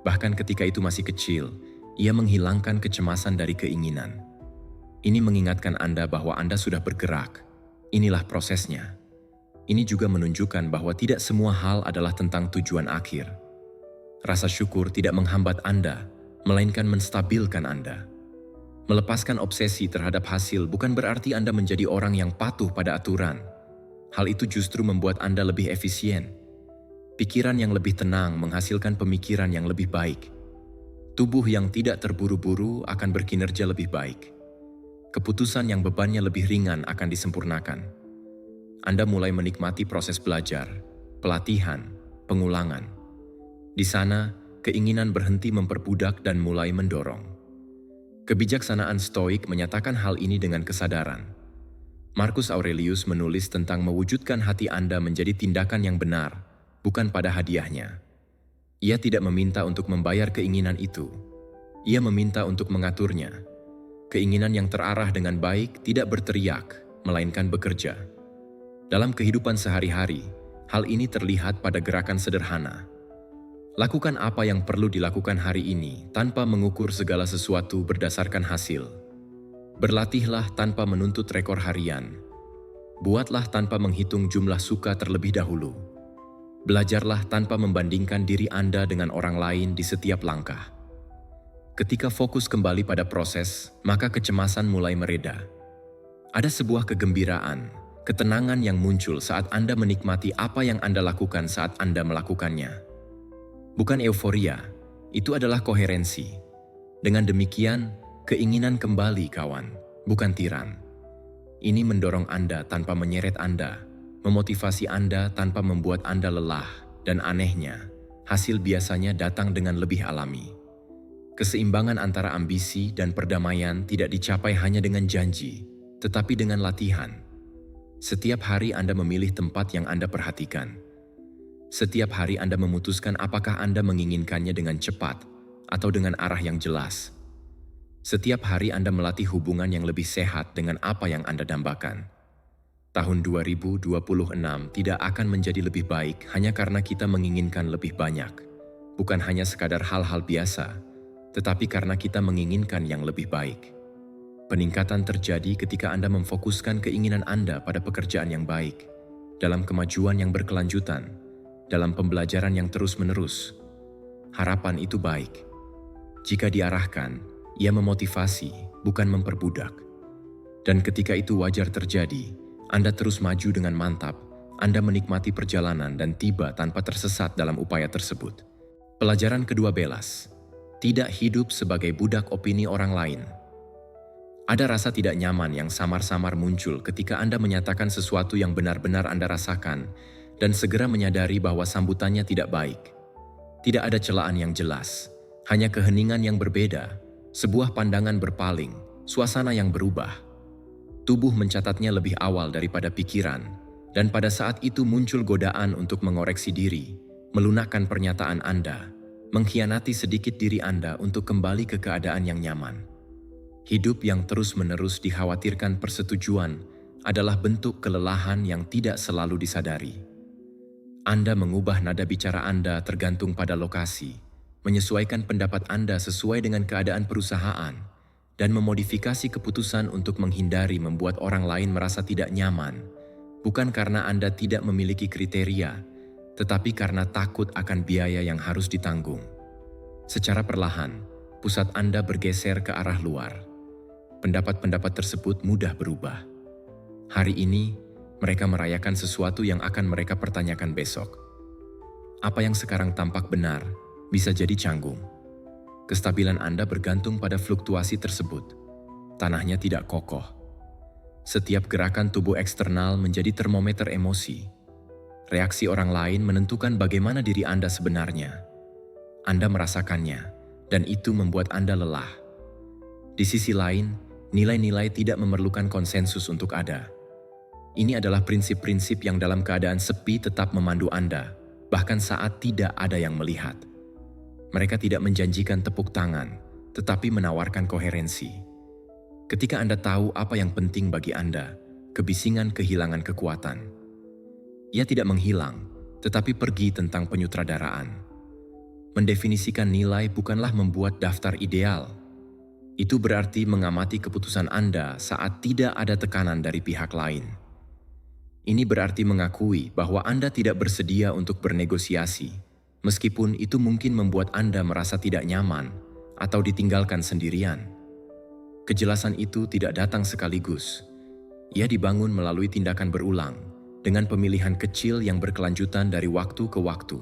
Bahkan ketika itu masih kecil, ia menghilangkan kecemasan dari keinginan. Ini mengingatkan Anda bahwa Anda sudah bergerak. Inilah prosesnya. Ini juga menunjukkan bahwa tidak semua hal adalah tentang tujuan akhir. Rasa syukur tidak menghambat Anda, melainkan menstabilkan Anda. Melepaskan obsesi terhadap hasil bukan berarti Anda menjadi orang yang patuh pada aturan. Hal itu justru membuat Anda lebih efisien. Pikiran yang lebih tenang menghasilkan pemikiran yang lebih baik. Tubuh yang tidak terburu-buru akan berkinerja lebih baik. Keputusan yang bebannya lebih ringan akan disempurnakan. Anda mulai menikmati proses belajar, pelatihan, pengulangan. Di sana, keinginan berhenti memperbudak dan mulai mendorong. Kebijaksanaan Stoik menyatakan hal ini dengan kesadaran. Marcus Aurelius menulis tentang mewujudkan hati Anda menjadi tindakan yang benar, bukan pada hadiahnya. Ia tidak meminta untuk membayar keinginan itu. Ia meminta untuk mengaturnya. Keinginan yang terarah dengan baik tidak berteriak, melainkan bekerja. Dalam kehidupan sehari-hari, hal ini terlihat pada gerakan sederhana. Lakukan apa yang perlu dilakukan hari ini tanpa mengukur segala sesuatu berdasarkan hasil. Berlatihlah tanpa menuntut rekor harian. Buatlah tanpa menghitung jumlah suka terlebih dahulu. Belajarlah tanpa membandingkan diri Anda dengan orang lain di setiap langkah. Ketika fokus kembali pada proses, maka kecemasan mulai mereda. Ada sebuah kegembiraan, ketenangan yang muncul saat Anda menikmati apa yang Anda lakukan saat Anda melakukannya. Bukan euforia, itu adalah koherensi. Dengan demikian, keinginan kembali kawan, bukan tiran. Ini mendorong Anda tanpa menyeret Anda, memotivasi Anda tanpa membuat Anda lelah, dan anehnya, hasil biasanya datang dengan lebih alami. Keseimbangan antara ambisi dan perdamaian tidak dicapai hanya dengan janji, tetapi dengan latihan. Setiap hari Anda memilih tempat yang Anda perhatikan. Setiap hari Anda memutuskan apakah Anda menginginkannya dengan cepat atau dengan arah yang jelas. Setiap hari Anda melatih hubungan yang lebih sehat dengan apa yang Anda dambakan. Tahun 2026 tidak akan menjadi lebih baik hanya karena kita menginginkan lebih banyak. Bukan hanya sekadar hal-hal biasa, tetapi karena kita menginginkan yang lebih baik. Peningkatan terjadi ketika Anda memfokuskan keinginan Anda pada pekerjaan yang baik, dalam kemajuan yang berkelanjutan, dalam pembelajaran yang terus-menerus. Harapan itu baik. Jika diarahkan, ia memotivasi, bukan memperbudak. Dan ketika itu wajar terjadi, Anda terus maju dengan mantap, Anda menikmati perjalanan dan tiba tanpa tersesat dalam upaya tersebut. Pelajaran kedua Belas. Tidak hidup sebagai budak opini orang lain. Ada rasa tidak nyaman yang samar-samar muncul ketika Anda menyatakan sesuatu yang benar-benar Anda rasakan dan segera menyadari bahwa sambutannya tidak baik. Tidak ada celaan yang jelas, hanya keheningan yang berbeda, sebuah pandangan berpaling, suasana yang berubah. Tubuh mencatatnya lebih awal daripada pikiran, dan pada saat itu muncul godaan untuk mengoreksi diri, melunakkan pernyataan Anda, mengkhianati sedikit diri Anda untuk kembali ke keadaan yang nyaman. Hidup yang terus-menerus dikhawatirkan persetujuan adalah bentuk kelelahan yang tidak selalu disadari. Anda mengubah nada bicara Anda tergantung pada lokasi, menyesuaikan pendapat Anda sesuai dengan keadaan perusahaan, dan memodifikasi keputusan untuk menghindari membuat orang lain merasa tidak nyaman, bukan karena Anda tidak memiliki kriteria, tetapi karena takut akan biaya yang harus ditanggung. Secara perlahan, pusat Anda bergeser ke arah luar. Pendapat-pendapat tersebut mudah berubah. Hari ini, mereka merayakan sesuatu yang akan mereka pertanyakan besok. Apa yang sekarang tampak benar, bisa jadi canggung. Kestabilan Anda bergantung pada fluktuasi tersebut. Tanahnya tidak kokoh. Setiap gerakan tubuh eksternal menjadi termometer emosi. Reaksi orang lain menentukan bagaimana diri Anda sebenarnya. Anda merasakannya, dan itu membuat Anda lelah. Di sisi lain, nilai-nilai tidak memerlukan konsensus untuk ada. Ini adalah prinsip-prinsip yang dalam keadaan sepi tetap memandu Anda, bahkan saat tidak ada yang melihat. Mereka tidak menjanjikan tepuk tangan, tetapi menawarkan koherensi. Ketika Anda tahu apa yang penting bagi Anda, kebisingan kehilangan kekuatan. Ia tidak menghilang, tetapi pergi tentang penyutradaraan. Mendefinisikan nilai bukanlah membuat daftar ideal. Itu berarti mengamati keputusan Anda saat tidak ada tekanan dari pihak lain. Ini berarti mengakui bahwa Anda tidak bersedia untuk bernegosiasi, meskipun itu mungkin membuat Anda merasa tidak nyaman atau ditinggalkan sendirian. Kejelasan itu tidak datang sekaligus. Ia dibangun melalui tindakan berulang, dengan pemilihan kecil yang berkelanjutan dari waktu ke waktu.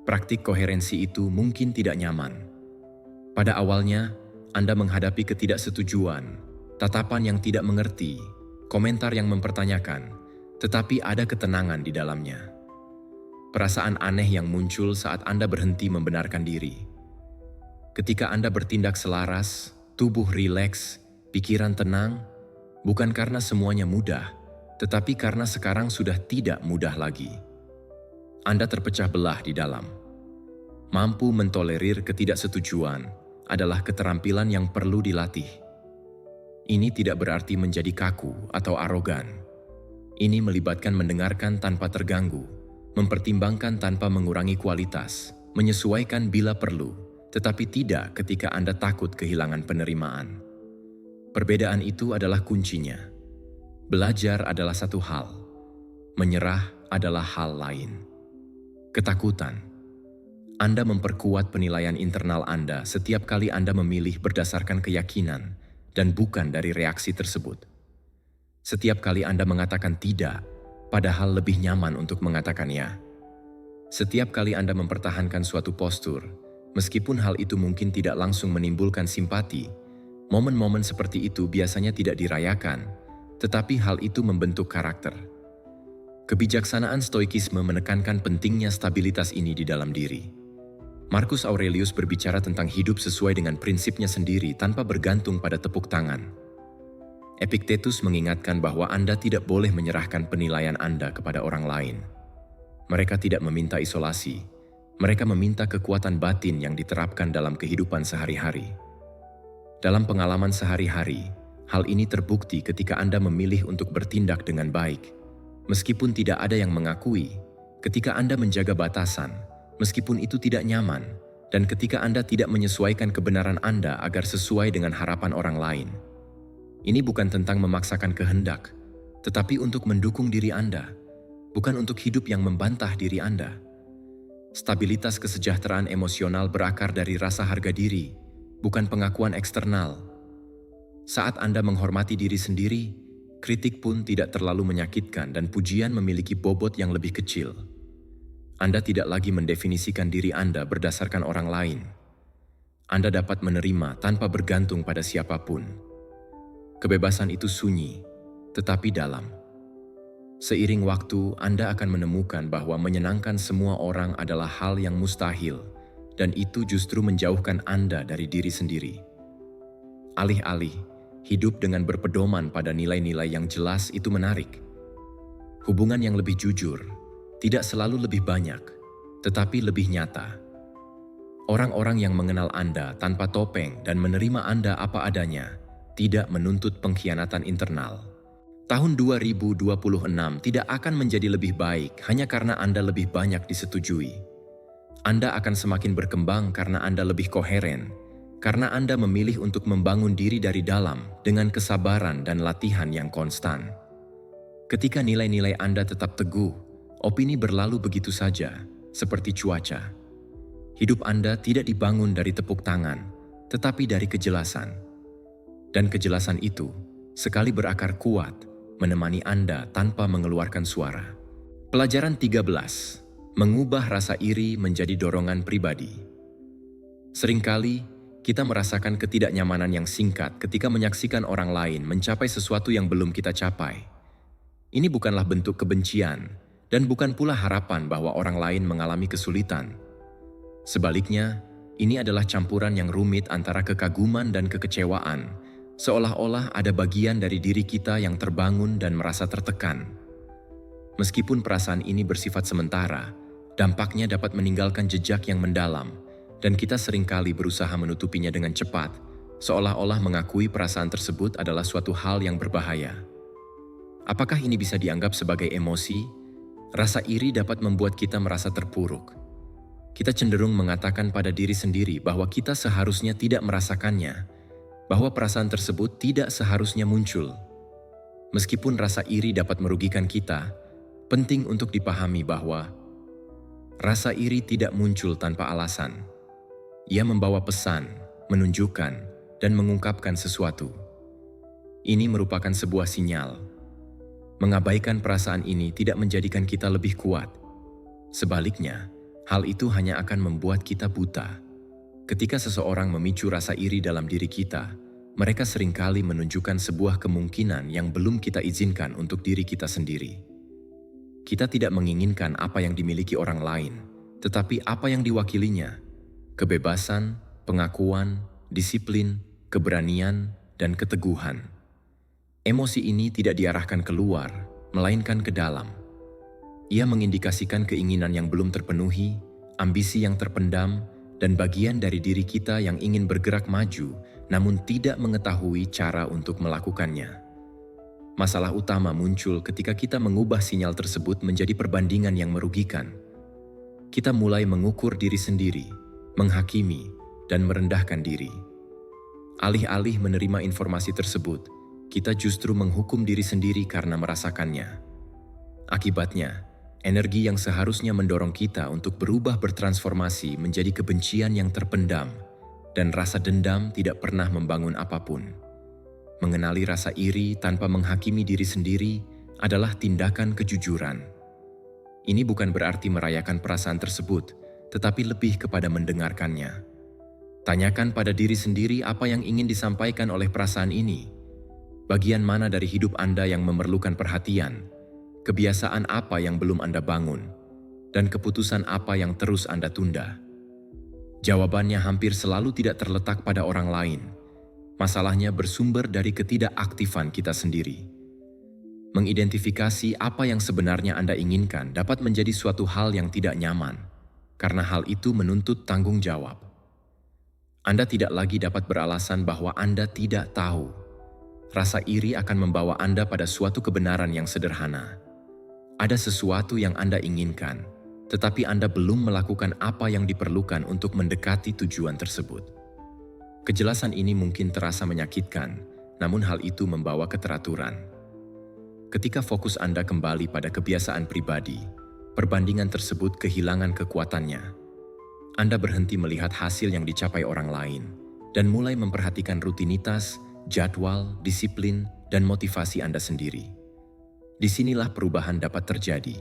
Praktik koherensi itu mungkin tidak nyaman. Pada awalnya, Anda menghadapi ketidaksetujuan, tatapan yang tidak mengerti, komentar yang mempertanyakan, tetapi ada ketenangan di dalamnya. Perasaan aneh yang muncul saat Anda berhenti membenarkan diri. Ketika Anda bertindak selaras, tubuh rileks, pikiran tenang, bukan karena semuanya mudah, tetapi karena sekarang sudah tidak mudah lagi. Anda terpecah belah di dalam. Mampu mentolerir ketidaksetujuan adalah keterampilan yang perlu dilatih. Ini tidak berarti menjadi kaku atau arogan. Ini melibatkan mendengarkan tanpa terganggu, mempertimbangkan tanpa mengurangi kualitas, menyesuaikan bila perlu, tetapi tidak ketika Anda takut kehilangan penerimaan. Perbedaan itu adalah kuncinya. Belajar adalah satu hal, menyerah adalah hal lain. Ketakutan. Anda memperkuat penilaian internal Anda setiap kali Anda memilih berdasarkan keyakinan dan bukan dari reaksi tersebut. Setiap kali Anda mengatakan tidak, padahal lebih nyaman untuk mengatakan ya. Setiap kali Anda mempertahankan suatu postur, meskipun hal itu mungkin tidak langsung menimbulkan simpati, momen-momen seperti itu biasanya tidak dirayakan, tetapi hal itu membentuk karakter. Kebijaksanaan stoikisme menekankan pentingnya stabilitas ini di dalam diri. Marcus Aurelius berbicara tentang hidup sesuai dengan prinsipnya sendiri tanpa bergantung pada tepuk tangan. Epictetus mengingatkan bahwa Anda tidak boleh menyerahkan penilaian Anda kepada orang lain. Mereka tidak meminta isolasi, mereka meminta kekuatan batin yang diterapkan dalam kehidupan sehari-hari. Dalam pengalaman sehari-hari, hal ini terbukti ketika Anda memilih untuk bertindak dengan baik. Meskipun tidak ada yang mengakui, ketika Anda menjaga batasan, meskipun itu tidak nyaman, dan ketika Anda tidak menyesuaikan kebenaran Anda agar sesuai dengan harapan orang lain. Ini bukan tentang memaksakan kehendak, tetapi untuk mendukung diri Anda, bukan untuk hidup yang membantah diri Anda. Stabilitas kesejahteraan emosional berakar dari rasa harga diri, bukan pengakuan eksternal. Saat Anda menghormati diri sendiri, kritik pun tidak terlalu menyakitkan dan pujian memiliki bobot yang lebih kecil. Anda tidak lagi mendefinisikan diri Anda berdasarkan orang lain. Anda dapat menerima tanpa bergantung pada siapapun. Kebebasan itu sunyi, tetapi dalam. Seiring waktu, Anda akan menemukan bahwa menyenangkan semua orang adalah hal yang mustahil, dan itu justru menjauhkan Anda dari diri sendiri. Alih-alih, hidup dengan berpedoman pada nilai-nilai yang jelas itu menarik. Hubungan yang lebih jujur, tidak selalu lebih banyak, tetapi lebih nyata. Orang-orang yang mengenal Anda tanpa topeng dan menerima Anda apa adanya, tidak menuntut pengkhianatan internal. Tahun 2026 tidak akan menjadi lebih baik hanya karena Anda lebih banyak disetujui. Anda akan semakin berkembang karena Anda lebih koheren, karena Anda memilih untuk membangun diri dari dalam dengan kesabaran dan latihan yang konstan. Ketika nilai-nilai Anda tetap teguh, opini berlalu begitu saja, seperti cuaca. Hidup Anda tidak dibangun dari tepuk tangan, tetapi dari kejelasan. Dan kejelasan itu, sekali berakar kuat, menemani Anda tanpa mengeluarkan suara. Pelajaran 13. Mengubah rasa iri menjadi dorongan pribadi. Seringkali, kita merasakan ketidaknyamanan yang singkat ketika menyaksikan orang lain mencapai sesuatu yang belum kita capai. Ini bukanlah bentuk kebencian, dan bukan pula harapan bahwa orang lain mengalami kesulitan. Sebaliknya, ini adalah campuran yang rumit antara kekaguman dan kekecewaan, seolah-olah ada bagian dari diri kita yang terbangun dan merasa tertekan. Meskipun perasaan ini bersifat sementara, dampaknya dapat meninggalkan jejak yang mendalam, dan kita seringkali berusaha menutupinya dengan cepat, seolah-olah mengakui perasaan tersebut adalah suatu hal yang berbahaya. Apakah ini bisa dianggap sebagai emosi? Rasa iri dapat membuat kita merasa terpuruk. Kita cenderung mengatakan pada diri sendiri bahwa kita seharusnya tidak merasakannya, bahwa perasaan tersebut tidak seharusnya muncul. Meskipun rasa iri dapat merugikan kita, penting untuk dipahami bahwa rasa iri tidak muncul tanpa alasan. Ia membawa pesan, menunjukkan, dan mengungkapkan sesuatu. Ini merupakan sebuah sinyal. Mengabaikan perasaan ini tidak menjadikan kita lebih kuat. Sebaliknya, hal itu hanya akan membuat kita buta. Ketika seseorang memicu rasa iri dalam diri kita, mereka seringkali menunjukkan sebuah kemungkinan yang belum kita izinkan untuk diri kita sendiri. Kita tidak menginginkan apa yang dimiliki orang lain, tetapi apa yang diwakilinya. Kebebasan, pengakuan, disiplin, keberanian, dan keteguhan. Emosi ini tidak diarahkan keluar, melainkan ke dalam. Ia mengindikasikan keinginan yang belum terpenuhi, ambisi yang terpendam, dan bagian dari diri kita yang ingin bergerak maju, namun tidak mengetahui cara untuk melakukannya. Masalah utama muncul ketika kita mengubah sinyal tersebut menjadi perbandingan yang merugikan. Kita mulai mengukur diri sendiri, menghakimi, dan merendahkan diri. Alih-alih menerima informasi tersebut, kita justru menghukum diri sendiri karena merasakannya. Akibatnya, energi yang seharusnya mendorong kita untuk berubah bertransformasi menjadi kebencian yang terpendam, dan rasa dendam tidak pernah membangun apapun. Mengenali rasa iri tanpa menghakimi diri sendiri adalah tindakan kejujuran. Ini bukan berarti merayakan perasaan tersebut, tetapi lebih kepada mendengarkannya. Tanyakan pada diri sendiri apa yang ingin disampaikan oleh perasaan ini. Bagian mana dari hidup Anda yang memerlukan perhatian? Kebiasaan apa yang belum Anda bangun? Dan keputusan apa yang terus Anda tunda? Jawabannya hampir selalu tidak terletak pada orang lain. Masalahnya bersumber dari ketidakaktifan kita sendiri. Mengidentifikasi apa yang sebenarnya Anda inginkan dapat menjadi suatu hal yang tidak nyaman, karena hal itu menuntut tanggung jawab. Anda tidak lagi dapat beralasan bahwa Anda tidak tahu. Rasa iri akan membawa Anda pada suatu kebenaran yang sederhana. Ada sesuatu yang Anda inginkan, tetapi Anda belum melakukan apa yang diperlukan untuk mendekati tujuan tersebut. Kejelasan ini mungkin terasa menyakitkan, namun hal itu membawa keteraturan. Ketika fokus Anda kembali pada kebiasaan pribadi, perbandingan tersebut kehilangan kekuatannya. Anda berhenti melihat hasil yang dicapai orang lain, dan mulai memperhatikan rutinitas, jadwal, disiplin, dan motivasi Anda sendiri. Disinilah perubahan dapat terjadi.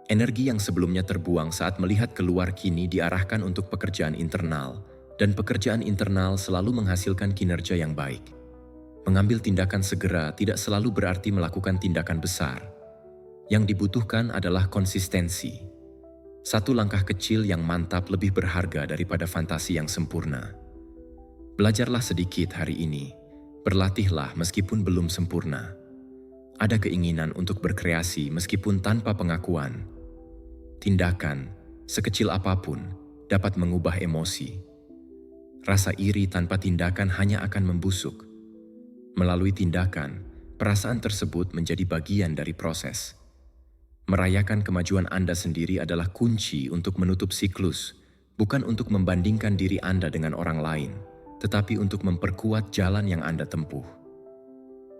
Energi yang sebelumnya terbuang saat melihat keluar kini diarahkan untuk pekerjaan internal, dan pekerjaan internal selalu menghasilkan kinerja yang baik. Mengambil tindakan segera tidak selalu berarti melakukan tindakan besar. Yang dibutuhkan adalah konsistensi. Satu langkah kecil yang mantap lebih berharga daripada fantasi yang sempurna. Belajarlah sedikit hari ini, berlatihlah meskipun belum sempurna. Ada keinginan untuk berkreasi meskipun tanpa pengakuan. Tindakan, sekecil apapun, dapat mengubah emosi. Rasa iri tanpa tindakan hanya akan membusuk. Melalui tindakan, perasaan tersebut menjadi bagian dari proses. Merayakan kemajuan Anda sendiri adalah kunci untuk menutup siklus, bukan untuk membandingkan diri Anda dengan orang lain, tetapi untuk memperkuat jalan yang Anda tempuh.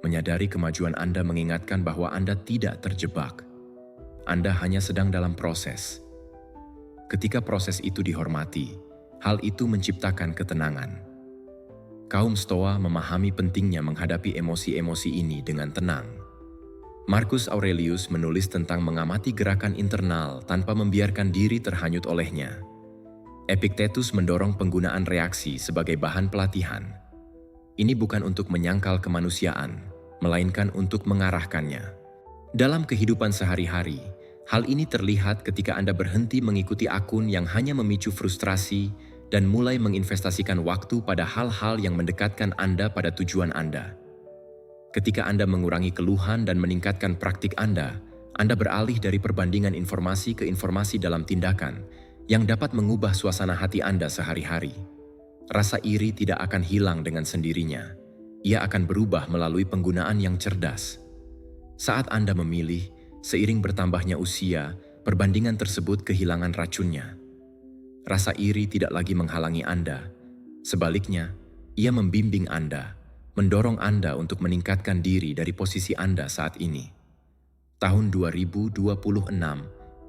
Menyadari kemajuan Anda mengingatkan bahwa Anda tidak terjebak. Anda hanya sedang dalam proses. Ketika proses itu dihormati, hal itu menciptakan ketenangan. Kaum Stoa memahami pentingnya menghadapi emosi-emosi ini dengan tenang. Marcus Aurelius menulis tentang mengamati gerakan internal tanpa membiarkan diri terhanyut olehnya. Epictetus mendorong penggunaan reaksi sebagai bahan pelatihan. Ini bukan untuk menyangkal kemanusiaan, melainkan untuk mengarahkannya. Dalam kehidupan sehari-hari, hal ini terlihat ketika Anda berhenti mengikuti akun yang hanya memicu frustrasi dan mulai menginvestasikan waktu pada hal-hal yang mendekatkan Anda pada tujuan Anda. Ketika Anda mengurangi keluhan dan meningkatkan praktik Anda beralih dari perbandingan informasi ke informasi dalam tindakan yang dapat mengubah suasana hati Anda sehari-hari. Rasa iri tidak akan hilang dengan sendirinya. Ia akan berubah melalui penggunaan yang cerdas. Saat Anda memilih, seiring bertambahnya usia, perbandingan tersebut kehilangan racunnya. Rasa iri tidak lagi menghalangi Anda. Sebaliknya, ia membimbing Anda, mendorong Anda untuk meningkatkan diri dari posisi Anda saat ini. Tahun 2026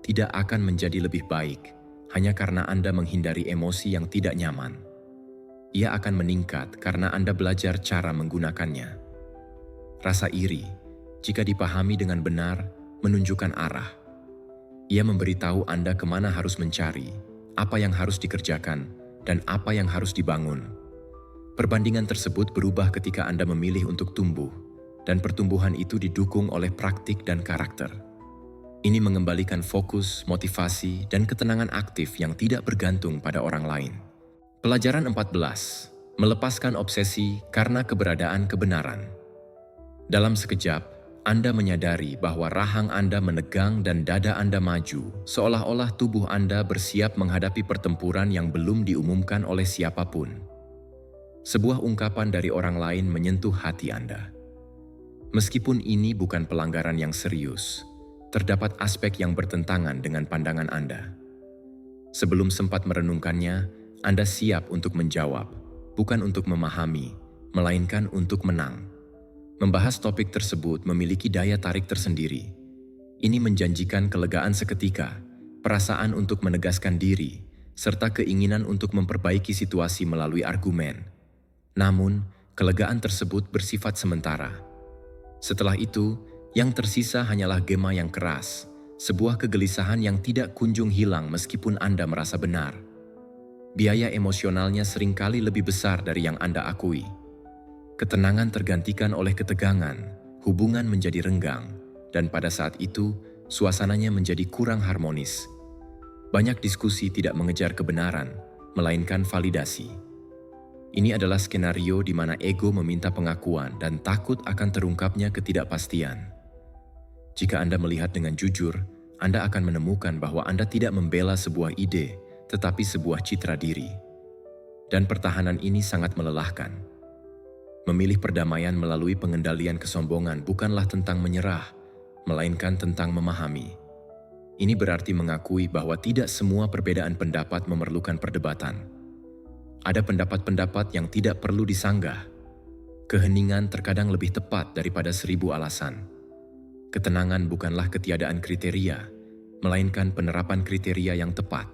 tidak akan menjadi lebih baik hanya karena Anda menghindari emosi yang tidak nyaman. Ia akan meningkat karena Anda belajar cara menggunakannya. Rasa iri, jika dipahami dengan benar, menunjukkan arah. Ia memberitahu Anda kemana harus mencari, apa yang harus dikerjakan, dan apa yang harus dibangun. Perbandingan tersebut berubah ketika Anda memilih untuk tumbuh, dan pertumbuhan itu didukung oleh praktik dan karakter. Ini mengembalikan fokus, motivasi, dan ketenangan aktif yang tidak bergantung pada orang lain. Pelajaran 14. Melepaskan obsesi karena keberadaan kebenaran. Dalam sekejap, Anda menyadari bahwa rahang Anda menegang dan dada Anda maju, seolah-olah tubuh Anda bersiap menghadapi pertempuran yang belum diumumkan oleh siapapun. Sebuah ungkapan dari orang lain menyentuh hati Anda. Meskipun ini bukan pelanggaran yang serius, terdapat aspek yang bertentangan dengan pandangan Anda. Sebelum sempat merenungkannya, Anda siap untuk menjawab, bukan untuk memahami, melainkan untuk menang. Membahas topik tersebut memiliki daya tarik tersendiri. Ini menjanjikan kelegaan seketika, perasaan untuk menegaskan diri, serta keinginan untuk memperbaiki situasi melalui argumen. Namun, kelegaan tersebut bersifat sementara. Setelah itu, yang tersisa hanyalah gema yang keras, sebuah kegelisahan yang tidak kunjung hilang meskipun Anda merasa benar. Biaya emosionalnya seringkali lebih besar dari yang Anda akui. Ketenangan tergantikan oleh ketegangan, hubungan menjadi renggang, dan pada saat itu, suasananya menjadi kurang harmonis. Banyak diskusi tidak mengejar kebenaran, melainkan validasi. Ini adalah skenario di mana ego meminta pengakuan dan takut akan terungkapnya ketidakpastian. Jika Anda melihat dengan jujur, Anda akan menemukan bahwa Anda tidak membela sebuah ide, tetapi sebuah citra diri. Dan pertahanan ini sangat melelahkan. Memilih perdamaian melalui pengendalian kesombongan bukanlah tentang menyerah, melainkan tentang memahami. Ini berarti mengakui bahwa tidak semua perbedaan pendapat memerlukan perdebatan. Ada pendapat-pendapat yang tidak perlu disanggah. Keheningan terkadang lebih tepat daripada 1000 alasan. Ketenangan bukanlah ketiadaan kriteria, melainkan penerapan kriteria yang tepat.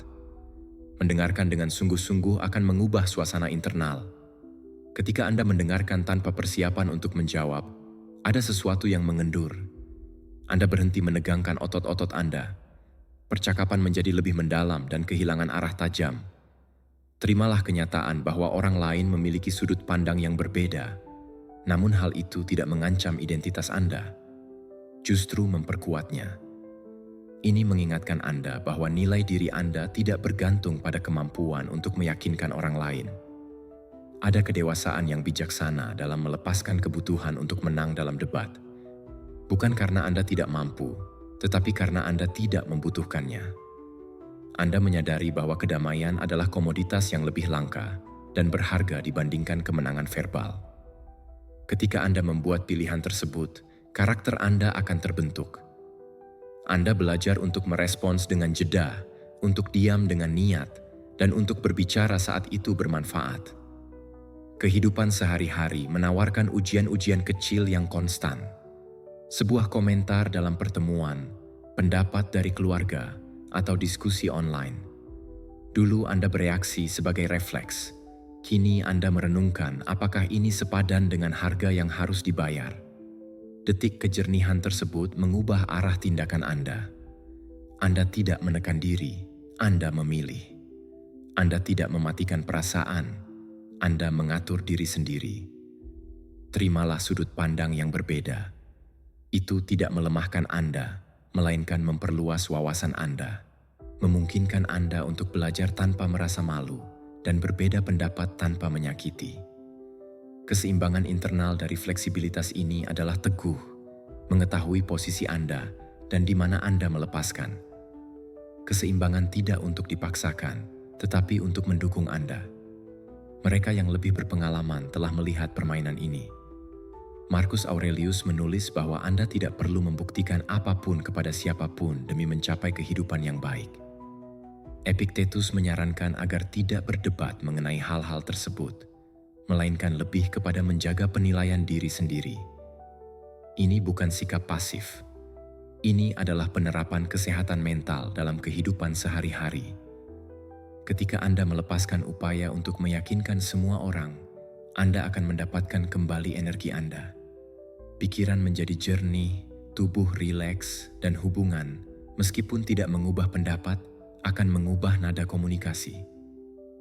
Mendengarkan dengan sungguh-sungguh akan mengubah suasana internal. Ketika Anda mendengarkan tanpa persiapan untuk menjawab, ada sesuatu yang mengendur. Anda berhenti menegangkan otot-otot Anda. Percakapan menjadi lebih mendalam dan kehilangan arah tajam. Terimalah kenyataan bahwa orang lain memiliki sudut pandang yang berbeda. Namun hal itu tidak mengancam identitas Anda, justru memperkuatnya. Ini mengingatkan Anda bahwa nilai diri Anda tidak bergantung pada kemampuan untuk meyakinkan orang lain. Ada kedewasaan yang bijaksana dalam melepaskan kebutuhan untuk menang dalam debat. Bukan karena Anda tidak mampu, tetapi karena Anda tidak membutuhkannya. Anda menyadari bahwa kedamaian adalah komoditas yang lebih langka dan berharga dibandingkan kemenangan verbal. Ketika Anda membuat pilihan tersebut, karakter Anda akan terbentuk. Anda belajar untuk merespons dengan jeda, untuk diam dengan niat, dan untuk berbicara saat itu bermanfaat. Kehidupan sehari-hari menawarkan ujian-ujian kecil yang konstan. Sebuah komentar dalam pertemuan, pendapat dari keluarga, atau diskusi online. Dulu Anda bereaksi sebagai refleks. Kini Anda merenungkan apakah ini sepadan dengan harga yang harus dibayar. Detik kejernihan tersebut mengubah arah tindakan Anda. Anda tidak menekan diri, Anda memilih. Anda tidak mematikan perasaan, Anda mengatur diri sendiri. Terimalah sudut pandang yang berbeda. Itu tidak melemahkan Anda, melainkan memperluas wawasan Anda. Memungkinkan Anda untuk belajar tanpa merasa malu dan berbeda pendapat tanpa menyakiti. Keseimbangan internal dari fleksibilitas ini adalah teguh, mengetahui posisi Anda dan di mana Anda melepaskan. Keseimbangan tidak untuk dipaksakan, tetapi untuk mendukung Anda. Mereka yang lebih berpengalaman telah melihat permainan ini. Marcus Aurelius menulis bahwa Anda tidak perlu membuktikan apapun kepada siapapun demi mencapai kehidupan yang baik. Epictetus menyarankan agar tidak berdebat mengenai hal-hal tersebut. melainkan lebih kepada menjaga penilaian diri sendiri. Ini bukan sikap pasif. Ini adalah penerapan kesehatan mental dalam kehidupan sehari-hari. Ketika Anda melepaskan upaya untuk meyakinkan semua orang, Anda akan mendapatkan kembali energi Anda. Pikiran menjadi jernih, tubuh rileks, dan hubungan, meskipun tidak mengubah pendapat, akan mengubah nada komunikasi.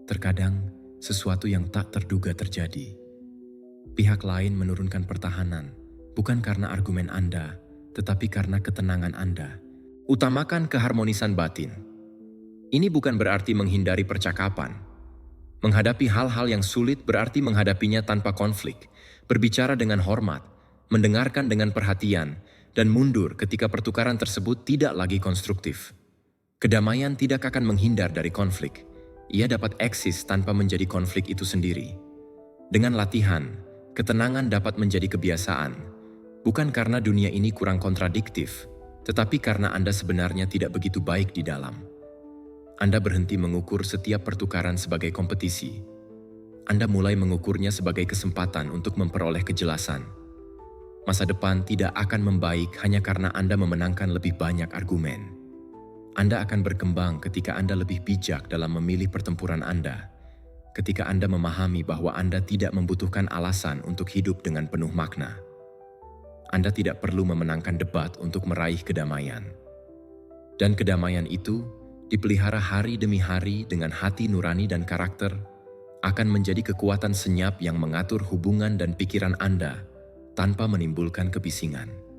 Terkadang, sesuatu yang tak terduga terjadi. Pihak lain menurunkan pertahanan, bukan karena argumen Anda, tetapi karena ketenangan Anda. Utamakan keharmonisan batin. Ini bukan berarti menghindari percakapan. Menghadapi hal-hal yang sulit berarti menghadapinya tanpa konflik, berbicara dengan hormat, mendengarkan dengan perhatian, dan mundur ketika pertukaran tersebut tidak lagi konstruktif. Kedamaian tidak akan menghindar dari konflik. Ia dapat eksis tanpa menjadi konflik itu sendiri. Dengan latihan, ketenangan dapat menjadi kebiasaan. Bukan karena dunia ini kurang kontradiktif, tetapi karena Anda sebenarnya tidak begitu baik di dalam. Anda berhenti mengukur setiap pertukaran sebagai kompetisi. Anda mulai mengukurnya sebagai kesempatan untuk memperoleh kejelasan. Masa depan tidak akan membaik hanya karena Anda memenangkan lebih banyak argumen. Anda akan berkembang ketika Anda lebih bijak dalam memilih pertempuran Anda. Ketika Anda memahami bahwa Anda tidak membutuhkan alasan untuk hidup dengan penuh makna. Anda tidak perlu memenangkan debat untuk meraih kedamaian. Dan kedamaian itu, dipelihara hari demi hari dengan hati nurani dan karakter, akan menjadi kekuatan senyap yang mengatur hubungan dan pikiran Anda tanpa menimbulkan kebisingan.